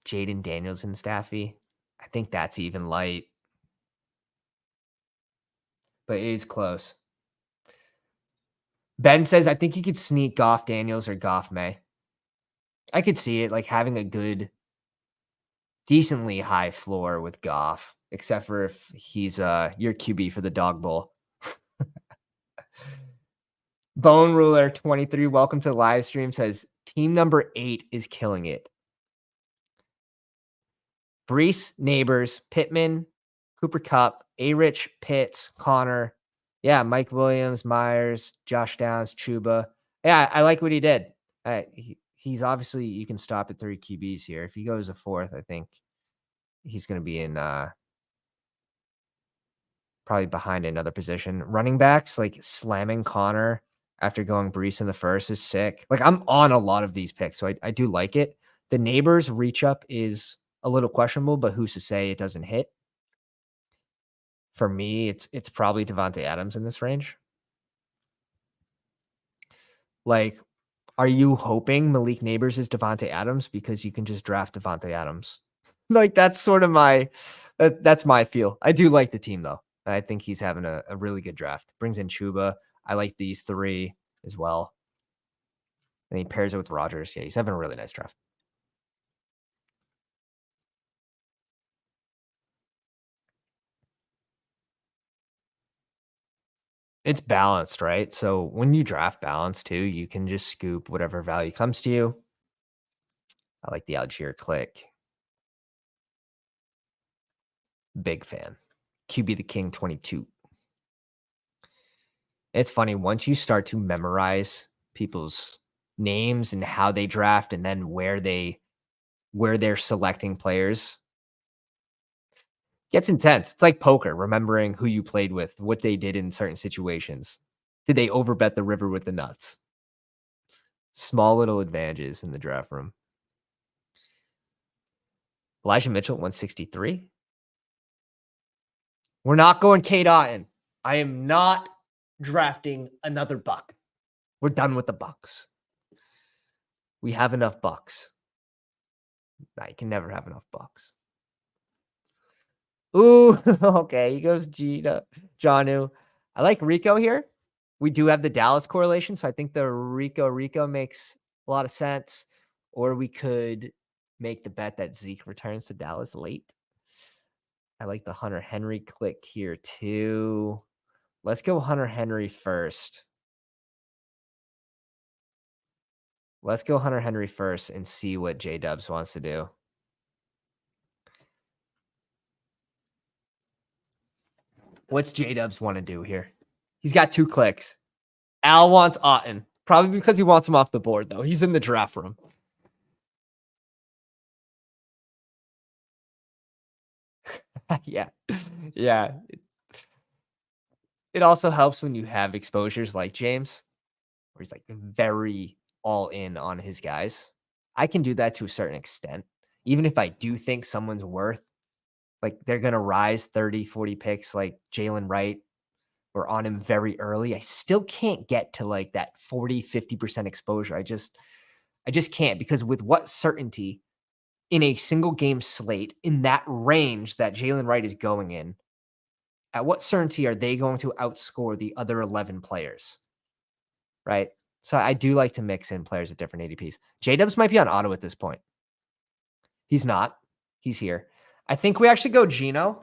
Jaden Daniels and Staffy. I think that's even light, but it is close. Ben says, I think you could sneak Goff Daniels or Goff May. I could see it like having a good, decently high floor with Goff, except for if he's your QB for the dog bowl. Bone Ruler 23, welcome to the live stream, says team number 8 is killing it. Brees, Neighbors, Pittman, Cooper Kupp, A-Rich, Pitts, Connor. Yeah, Mike Williams, Myers, Josh Downs, Chuba. Yeah, I like what he did. He's obviously, you can stop at 3 QBs here. If he goes a 4th, I think he's going to be in probably behind another position. Running backs, like slamming Connor after going Brees in the first is sick. Like I'm on a lot of these picks, so I do like it. The neighbors reach up is a little questionable, but who's to say it doesn't hit? For me, it's probably Devontae Adams in this range. Like, are you hoping Malik Neighbors is Devontae Adams because you can just draft Devontae Adams? Like that's sort of that's my feel. I do like the team though. I think he's having a really good draft. Brings in Chuba. I like these three as well. And he pairs it with Rodgers. Yeah, he's having a really nice draft. It's balanced, right? So when you draft balance too, you can just scoop whatever value comes to you. I like the Algier click. Big fan. QB the King 22. It's funny once you start to memorize people's names and how they draft and then where they're selecting players, gets intense. It's like poker, remembering who you played with, what they did in certain situations. Did they overbet the river with the nuts? Small little advantages in the draft room. Elijah Mitchell, 163. We're not going Kate Otten. I am not drafting another buck. We're done with the bucks. We have enough bucks. I can never have enough bucks. Ooh, okay. He goes Gina, Janu. I like Rico here. We do have the Dallas correlation, so I think the Rico makes a lot of sense. Or we could make the bet that Zeke returns to Dallas late. I like the Hunter Henry click here too. Let's go Hunter Henry first. Let's go Hunter Henry first and see what J Dubs wants to do. What's J Dubs want to do here? He's got 2 clicks. Al wants Otten. Probably because he wants him off the board, though. He's in the draft room. Yeah. Yeah. It also helps when you have exposures like James, where he's like very all in on his guys. I can do that to a certain extent. Even if I do think someone's worth, like they're going to rise 30, 40 picks like Jalen Wright or on him very early, I still can't get to like that 40, 50% exposure. I just can't because with what certainty in a single game slate in that range that Jalen Wright is going in, at what certainty are they going to outscore the other 11 players? Right. So I do like to mix in players at different ADPs. J Dubs might be on auto at this point. He's not. He's here. I think we actually go Geno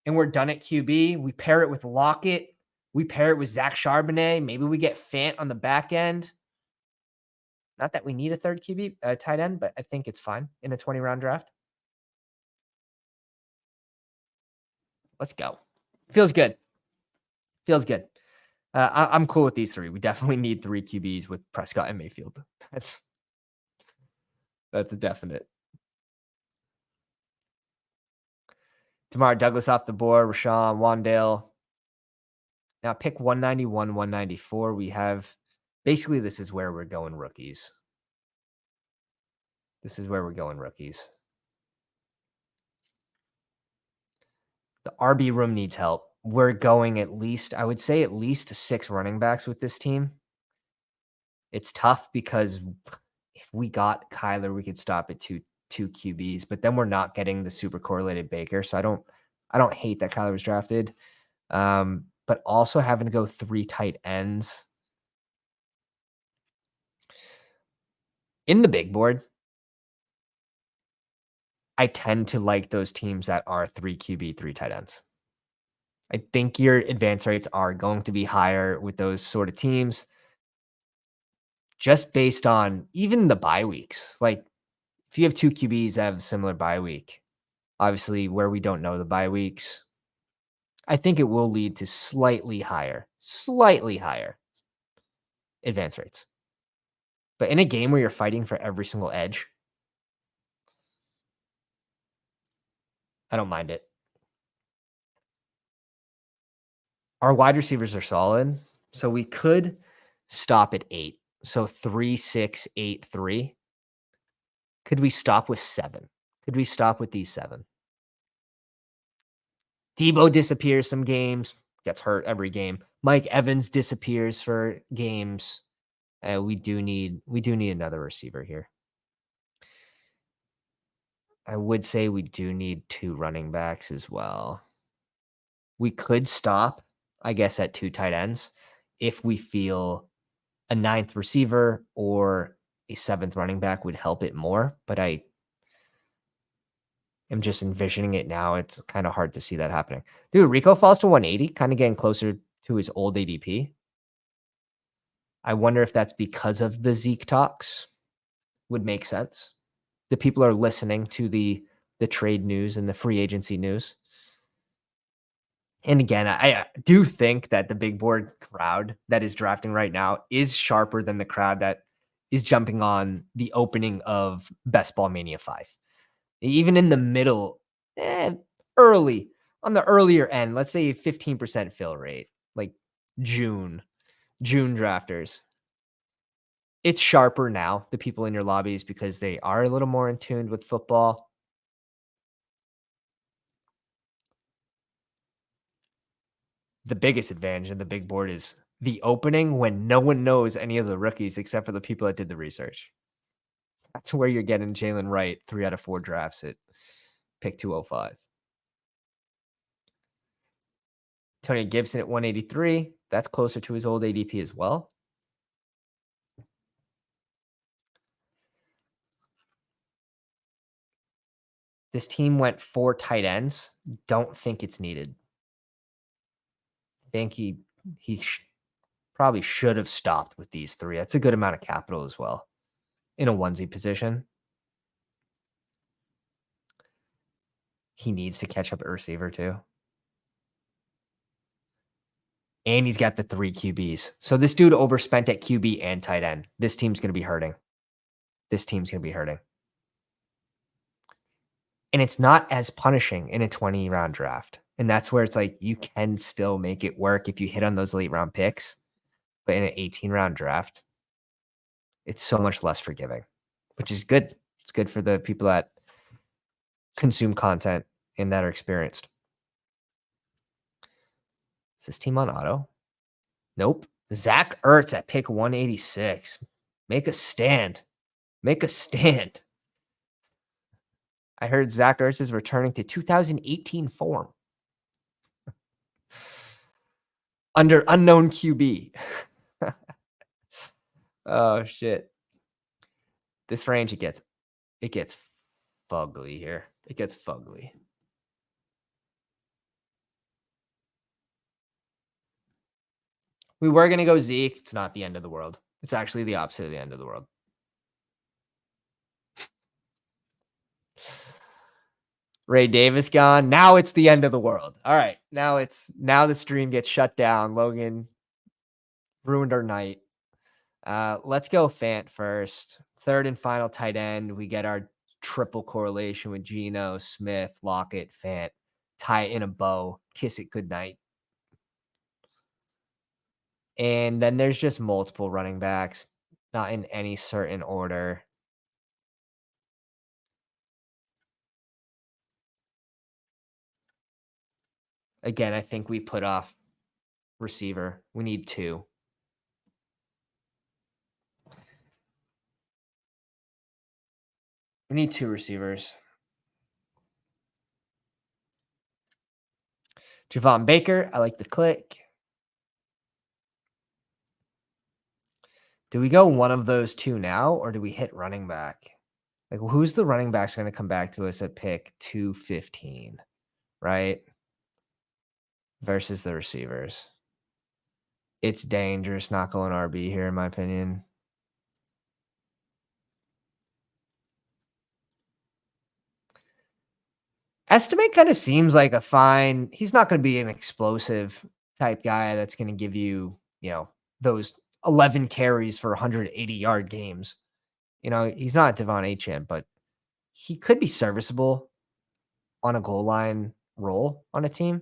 and we're done at QB. We pair it with Lockett. We pair it with Zach Charbonnet. Maybe we get Fant on the back end. Not that we need a third QB tight end, but I think it's fine in a 20-round draft. Let's go. Feels good. Feels good. I'm cool with these 3. We definitely need 3 QBs with Prescott and Mayfield. That's a definite. Tamar Douglas off the board. Rashawn, Wandale. Now pick 191, 194. We have basically this is where we're going rookies. This is where we're going rookies. The RB room needs help. We're going at least, I would say at least 6 running backs with this team. It's tough because if we got Kyler, we could stop at two QBs, but then we're not getting the super correlated Baker. So I don't hate that Kyler was drafted. But also having to go 3 tight ends in the big board. I tend to like those teams that are 3 QB, 3 tight ends. I think your advance rates are going to be higher with those sort of teams just based on even the bye weeks. Like if you have 2 QBs that have a similar bye week, obviously where we don't know the bye weeks, I think it will lead to slightly higher advance rates. But in a game where you're fighting for every single edge, I don't mind it. Our wide receivers are solid, so we could stop at 8. So 3, 6, 8, 3. Could we stop with 7? Could we stop with these 7? Debo disappears some games, gets hurt every game. Mike Evans disappears for games. We do need another receiver here. I would say we do need 2 running backs as well. We could stop, I guess, at 2 tight ends if we feel a 9th receiver or a 7th running back would help it more, but I am just envisioning it now. It's kinda hard to see that happening. Dude, Rico falls to 180, kinda getting closer to his old ADP. I wonder if that's because of the Zeke talks. Would make sense. The people are listening to the trade news and the free agency news. And again, I do think that the big board crowd that is drafting right now is sharper than the crowd that is jumping on the opening of Best Ball Mania 5. Even in the middle, early, on the earlier end, let's say 15% fill rate, like June drafters. It's sharper now, the people in your lobbies, because they are a little more in tune with football. The biggest advantage in the big board is the opening when no one knows any of the rookies except for the people that did the research. That's where you're getting Jalen Wright 3 out of 4 drafts at pick 205. Tony Gibson at 183. That's closer to his old ADP as well. This team went 4 tight ends. Don't think it's needed. Think he probably should have stopped with these 3. That's a good amount of capital as well in a onesie position. He needs to catch up at receiver too. And he's got the 3 QBs. So this dude overspent at QB and tight end. This team's going to be hurting. And it's not as punishing in a 20-round draft. And that's where it's like you can still make it work if you hit on those late round picks. But in an 18-round draft, it's so much less forgiving, which is good. It's good for the people that consume content and that are experienced. Is this team on auto? Nope. Zach Ertz at pick 186. Make a stand. Make a stand. I heard Zach Ertz is returning to 2018 form. Under unknown QB. Oh, shit. This range, it gets fugly here. It gets fugly. We were going to go Zeke. It's not the end of the world. It's actually the opposite of the end of the world. Ray Davis gone. Now it's the end of the world. All right. Now the stream gets shut down. Logan ruined our night. Let's go Fant first. Third and final tight end. We get our triple correlation with Geno, Smith, Lockett, Fant. Tie it in a bow. Kiss it goodnight. And then there's just multiple running backs, not in any certain order. Again, I think we put off receiver. We need 2. We need 2 receivers. Javon Baker, I like the click. Do we go one of those 2 now, or do we hit running back? Like, who's the running back's going to come back to us at pick 215, right? Versus the receivers. It's dangerous not going RB here, in my opinion. Estimate kind of seems like a fine. He's not going to be an explosive type guy that's going to give you, those 11 carries for 180-yard games. He's not Devon Achane, but he could be serviceable on a goal line role on a team.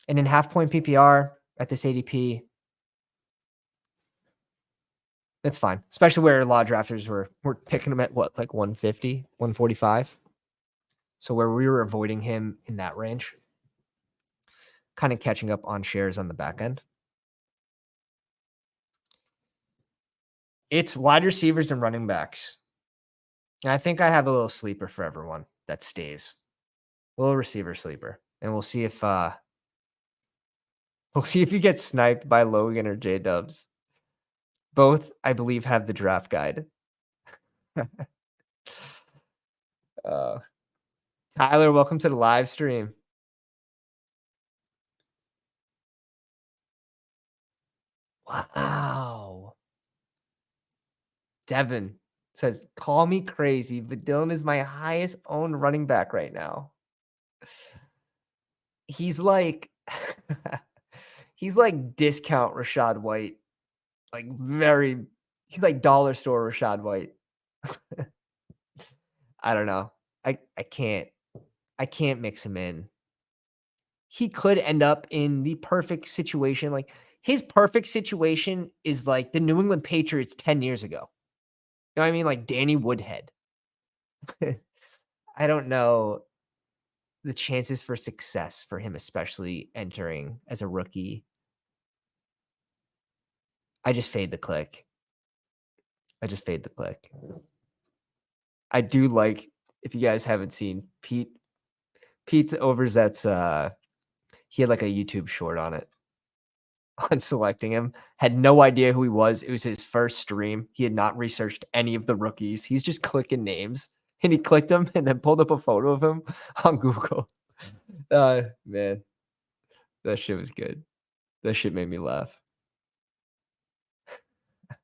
And in half point PPR at this ADP, that's fine. Especially where a lot of drafters were picking him at what, like 150, 145. So where we were avoiding him in that range, kind of catching up on shares on the back end. It's wide receivers and running backs. And I think I have a little sleeper for everyone that stays. A little receiver sleeper. And we'll see if you get sniped by Logan or J Dubs. Both, I believe, have the draft guide. uh, Tyler, welcome to the live stream. Wow. Devin says, call me crazy, but Dylan is my highest owned running back right now. He's like he's like discount Rashad White. Like he's like dollar store Rashad White. I don't know. I can't mix him in. He could end up in the perfect situation. Like his perfect situation is like the New England Patriots 10 years ago. You know what I mean? Like Danny Woodhead. I don't know the chances for success for him, especially entering as a rookie. I just fade the click. I do like, if you guys haven't seen Pete's Overzet's, he had like a YouTube short on it on selecting him. Had no idea who he was. It was his first stream. He had not researched any of the rookies. He's just clicking names. And he clicked them and then pulled up a photo of him on Google. Man, that shit was good. That shit made me laugh.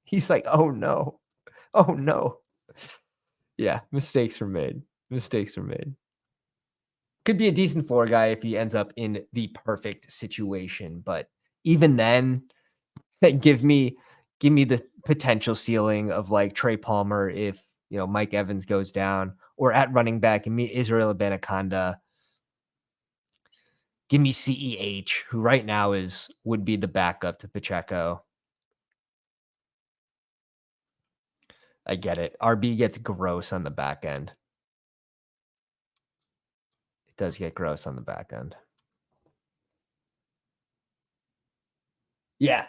He's like, oh no. Oh no. Yeah, mistakes were made. Could be a decent floor guy if he ends up in the perfect situation, but even then, give me the potential ceiling of like Trey Palmer if Mike Evans goes down, or at running back, give me Israel Abanikanda. Give me CEH, who right now would be the backup to Pacheco. I get it. RB gets gross on the back end. It does get gross on the back end. Yeah.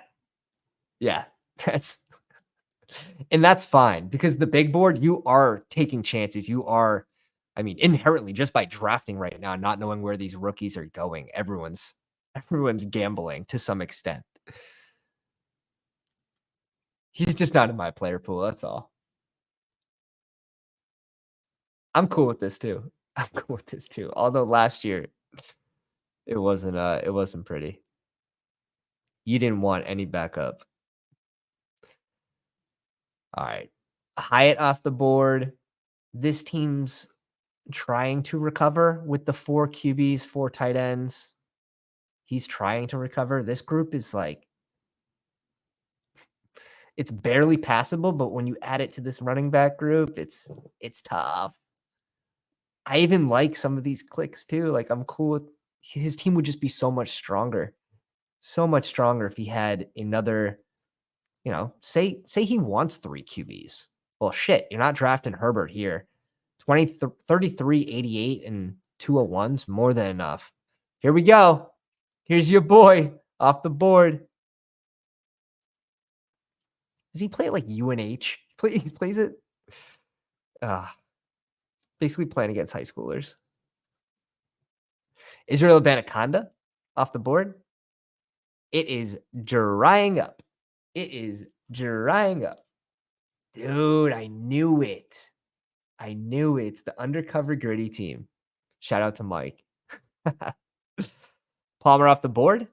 That's fine, because the big board, you are taking chances. You are, inherently, just by drafting right now, not knowing where these rookies are going, everyone's gambling to some extent. He's just not in my player pool. That's all. I'm cool with this too. Although last year it wasn't pretty. You didn't want any backup. All right. Hyatt off the board. This team's trying to recover with the 4 QBs, 4 tight ends. He's trying to recover. This group is like, it's barely passable, but when you add it to this running back group, it's tough. I even like some of these clicks too. Like, I'm cool with, his team would just be so much stronger. So much stronger if he had another, say he wants 3 QBs. Well, shit, you're not drafting Herbert here. 33, 88, and 201's more than enough. Here we go. Here's your boy off the board. Does he play like UNH? He plays it. Basically playing against high schoolers. Israel Abanikanda off the board. It is drying up. Dude, I knew it. It's the undercover gritty team. Shout out to Mike. Palmer off the board.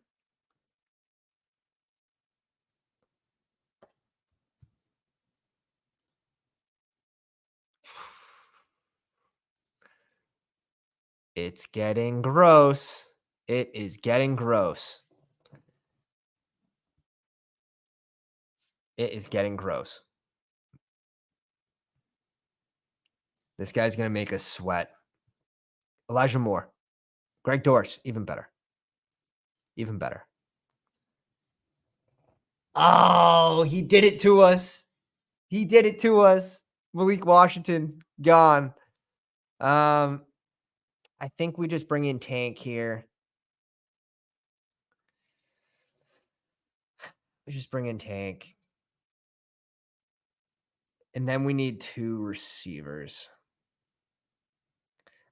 It's getting gross. It is getting gross. This guy's going to make us sweat. Elijah Moore. Greg Dortch, even better. Even better. Oh, he did it to us. He did it to us. Malik Washington, gone. I think we just bring in Tank here. We just bring in Tank. And then we need 2 receivers.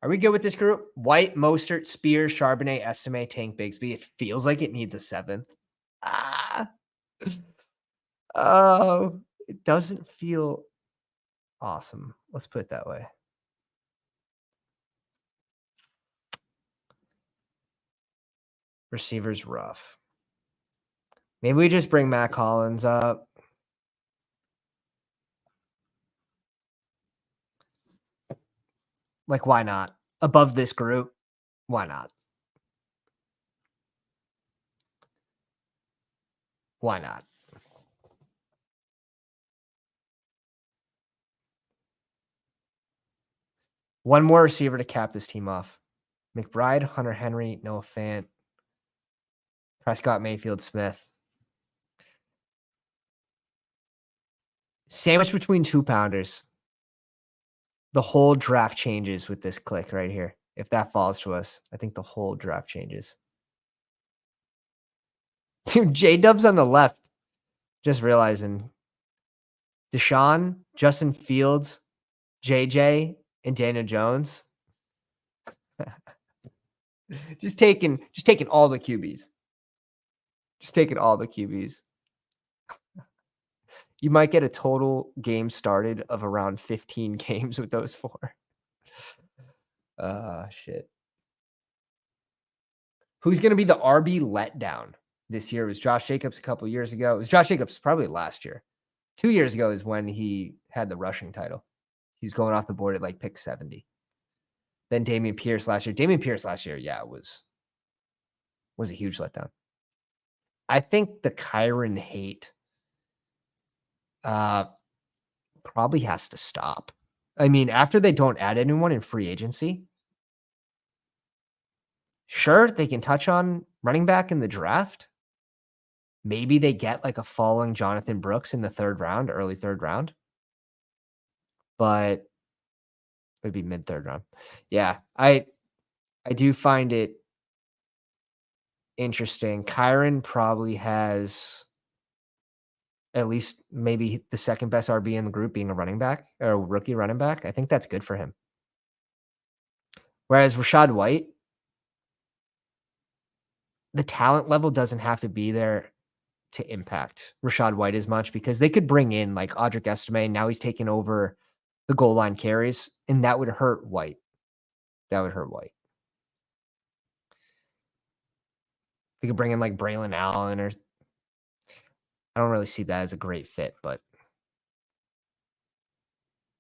Are we good with this group? White, Mostert, Spears, Charbonnet, Estime, Tank, Bigsby. It feels like it needs a 7. Ah. Oh, it doesn't feel awesome. Let's put it that way. Receivers rough. Maybe we just bring Matt Collins up. Like, why not? Above this group, why not? Why not? One more receiver to cap this team off. McBride, Hunter Henry, Noah Fant, Prescott, Mayfield, Smith. Sandwich between 2 pounders. The whole draft changes with this click right here. If that falls to us, I think the whole draft changes. Dude, J-Dub's on the left. Just realizing. Deshaun, Justin Fields, JJ, and Daniel Jones. just taking all the QBs. Just taking all the QBs. You might get a total game started of around 15 games with those 4. Shit. Who's going to be the RB letdown this year? It was Josh Jacobs a couple years ago. It was Josh Jacobs probably last year. 2 years ago is when he had the rushing title. He was going off the board at like pick 70. Then Dameon Pierce last year. Dameon Pierce last year, yeah, was a huge letdown. I think the Kyron hate probably has to stop. I mean, after they don't add anyone in free agency, sure, they can touch on running back in the draft. Maybe they get like a falling Jonathan Brooks in the 3rd round, early 3rd round. But it'd be mid 3rd round. Yeah, I do find it interesting. Kyron probably has at least maybe the 2nd best RB in the group being a running back or a rookie running back. I think that's good for him. Whereas Rachaad White, the talent level doesn't have to be there to impact Rachaad White as much because they could bring in like Audric Estime. Now he's taking over the goal line carries, and that would hurt White. That would hurt White. They could bring in like Braylon Allen or I don't really see that as a great fit, but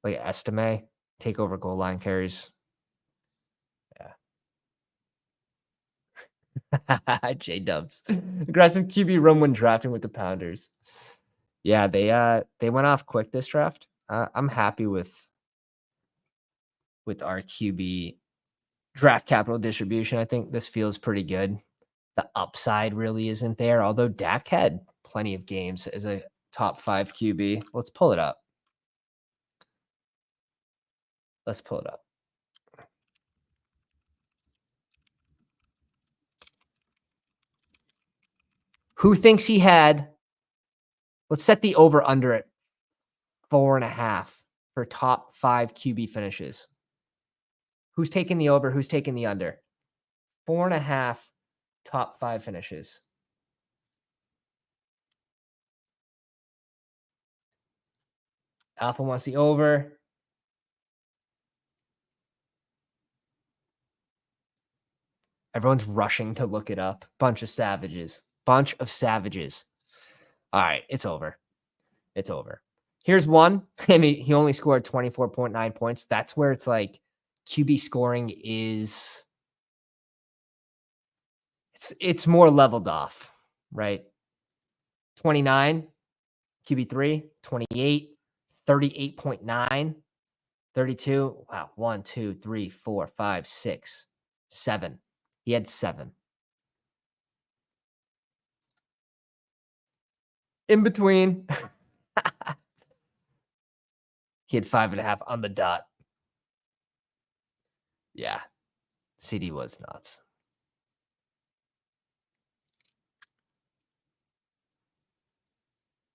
like Estime, take over goal line carries. Yeah. J-Dubs. Aggressive QB room when drafting with the Pounders. Yeah, they went off quick this draft. I'm happy with our QB draft capital distribution. I think this feels pretty good. The upside really isn't there, although Dak had plenty of games as a top 5 QB. Let's pull it up. Let's pull it up. Who thinks he had? Let's set the over under at 4.5 for top 5 QB finishes. Who's taking the over? Who's taking the under? 4.5 top 5 finishes. Alpha wants the over. Everyone's rushing to look it up. Bunch of savages. Bunch of savages. All right, it's over. It's over. Here's one. I mean, he only scored 24.9 points. That's where it's like QB scoring is it's more leveled off, right? 29, QB3, 28, 38.9, 32. Wow. 1, 2, 3, 4, 5, 6, 7. He had 7. in between. He had 5.5 on the dot. Yeah. CD was nuts.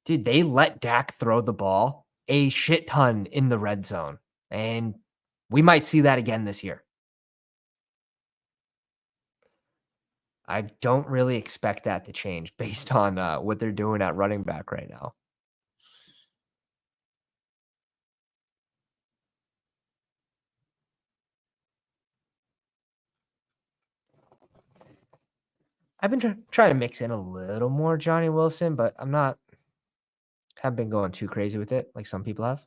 Dude, they let Dak throw the ball a shit ton in the red zone, and we might see that again this year. I don't really expect that to change based on what they're doing at running back right now. I've been trying to mix in a little more Johnny Wilson, but I'm not have been going too crazy with it like some people have.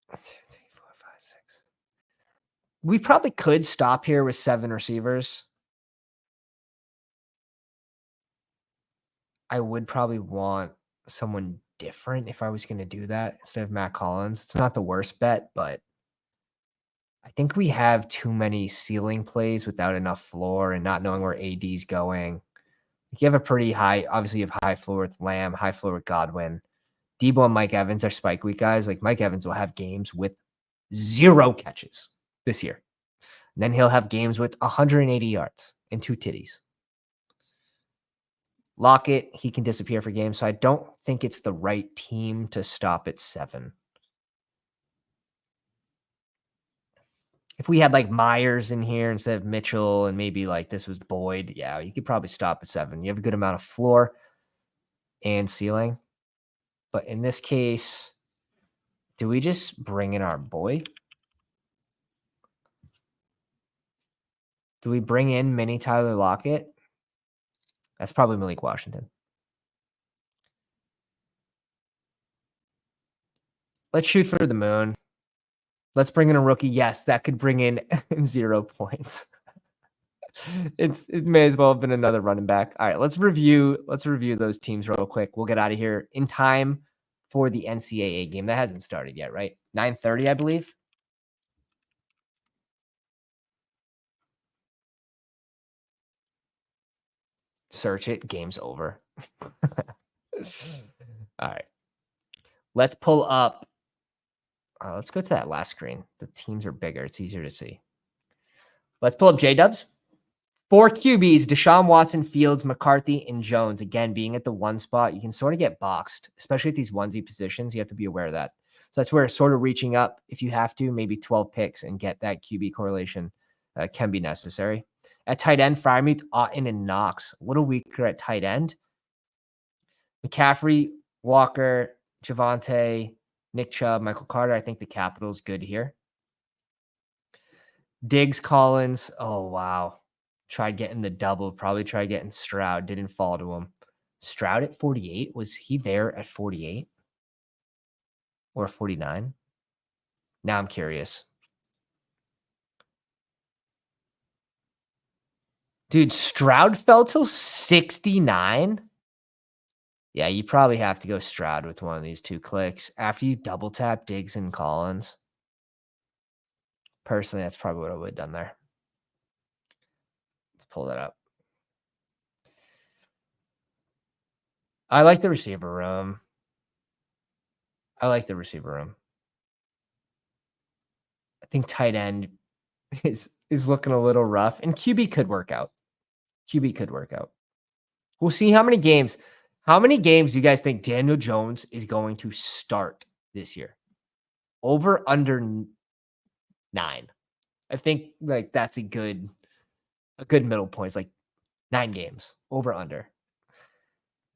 One, two, three, four, five, six. We probably could stop here with 7 receivers. I would probably want someone different if I was going to do that instead of Matt Collins. It's not the worst bet, but I think we have too many ceiling plays without enough floor and not knowing where AD's going. You have a pretty high, obviously, you have high floor with Lamb, high floor with Godwin. Debo and Mike Evans are spike week guys. Like Mike Evans will have games with 0 catches this year. And then he'll have games with 180 yards and 2 titties. Lockett, he can disappear for games. So I don't think it's the right team to stop at 7. If we had like Myers in here instead of Mitchell and maybe like this was Boyd, yeah, you could probably stop at 7. You have a good amount of floor and ceiling. But in this case, do we just bring in our boy? Do we bring in mini Tyler Lockett? That's probably Malik Washington. Let's shoot for the moon. Let's bring in a rookie. Yes, that could bring in 0 points. It may as well have been another running back. All right, let's review those teams real quick. We'll get out of here in time for the NCAA game. That hasn't started yet, right? 9:30, I believe. Search it. Game's over. All right. Let's pull up. Let's go to that last screen. The teams are bigger. It's easier to see. Let's pull up J-Dubs. 4 QBs, Deshaun Watson, Fields, McCarthy, and Jones. Again, being at the 1 spot, you can sort of get boxed, especially at these onesie positions. You have to be aware of that. So that's where sort of reaching up, if you have to, maybe 12 picks and get that QB correlation can be necessary. At tight end, Freiermuth, Otten, and Knox. A little weaker at tight end. McCaffrey, Walker, Javonte, Nick Chubb, Michael Carter. I think the Capitals good here. Diggs, Collins. Oh, wow. Tried getting the double. Probably tried getting Stroud. Didn't fall to him. Stroud at 48. Was he there at 48? Or 49? Now I'm curious. Dude, Stroud fell till 69? Yeah, you probably have to go Stroud with one of these 2 clicks. After you double tap Diggs and Collins. Personally, that's probably what I would have done there. Let's pull that up. I like the receiver room. I think tight end is looking a little rough. And QB could work out. We'll see how many games do you guys think Daniel Jones is going to start this year? Over, under 9. I think like that's a good middle point. It's like 9 games, over, under.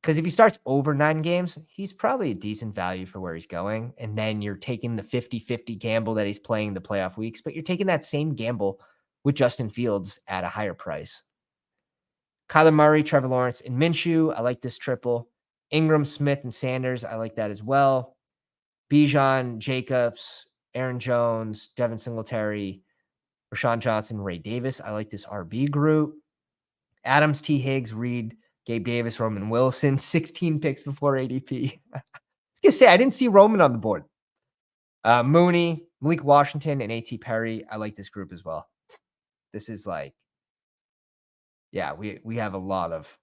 Because if he starts over 9 games, he's probably a decent value for where he's going. And then you're taking the 50-50 gamble that he's playing the playoff weeks, but you're taking that same gamble with Justin Fields at a higher price. Kyler Murray, Trevor Lawrence, and Minshew. I like this triple. Ingram, Smith, and Sanders. I like that as well. Bijan, Jacobs, Aaron Jones, Devin Singletary, Rashawn Johnson, Ray Davis. I like this RB group. Adams, T. Higgs, Reed, Gabe Davis, Roman Wilson. 16 picks before ADP. I was going to say, I didn't see Roman on the board. Mooney, Malik Washington and A.T. Perry. I like this group as well. This is like, yeah, we have a lot of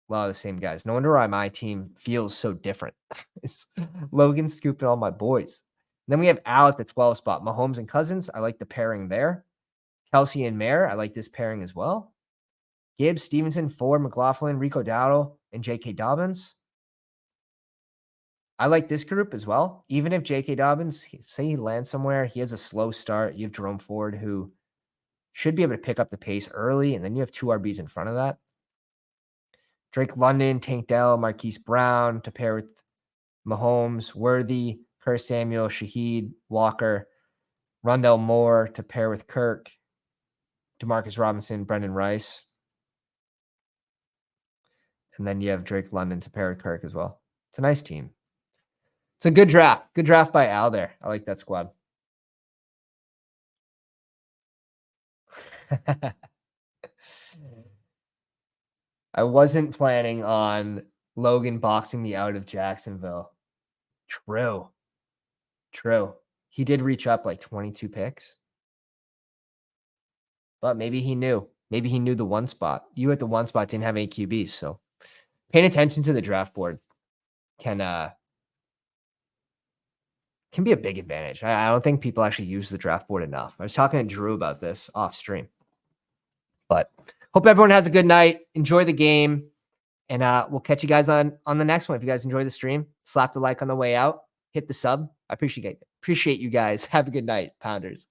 the same guys. No wonder why my team feels so different. It's Logan scooping all my boys. Then we have Al at the 12 spot. Mahomes and Cousins. I like the pairing there. Kelsey and Mayer. I like this pairing as well. Gibbs, Stevenson, Ford, McLaughlin, Rico Dowdle, and J.K. Dobbins. I like this group as well. Even if J.K. Dobbins, say he lands somewhere, he has a slow start. You have Jerome Ford, who should be able to pick up the pace early, and then you have 2 RBs in front of that. Drake London, Tank Dell, Marquise Brown to pair with Mahomes, Worthy, Curtis Samuel, Shaheed, Walker, Rondell Moore to pair with Kirk, Demarcus Robinson, Brendan Rice. And then you have Drake London to pair with Kirk as well. It's a nice team. It's a good draft. Good draft by Al there. I like that squad. I wasn't planning on Logan boxing me out of Jacksonville. True. He did reach up like 22 picks. But maybe he knew. Maybe he knew the one spot. You at the one spot didn't have any QBs. So paying attention to the draft board can be a big advantage. I don't think people actually use the draft board enough. I was talking to Drew about this off stream. But hope everyone has a good night. Enjoy the game. And we'll catch you guys on the next one. If you guys enjoy the stream, slap the like on the way out. Hit the sub. I appreciate you guys. Have a good night, Pounders.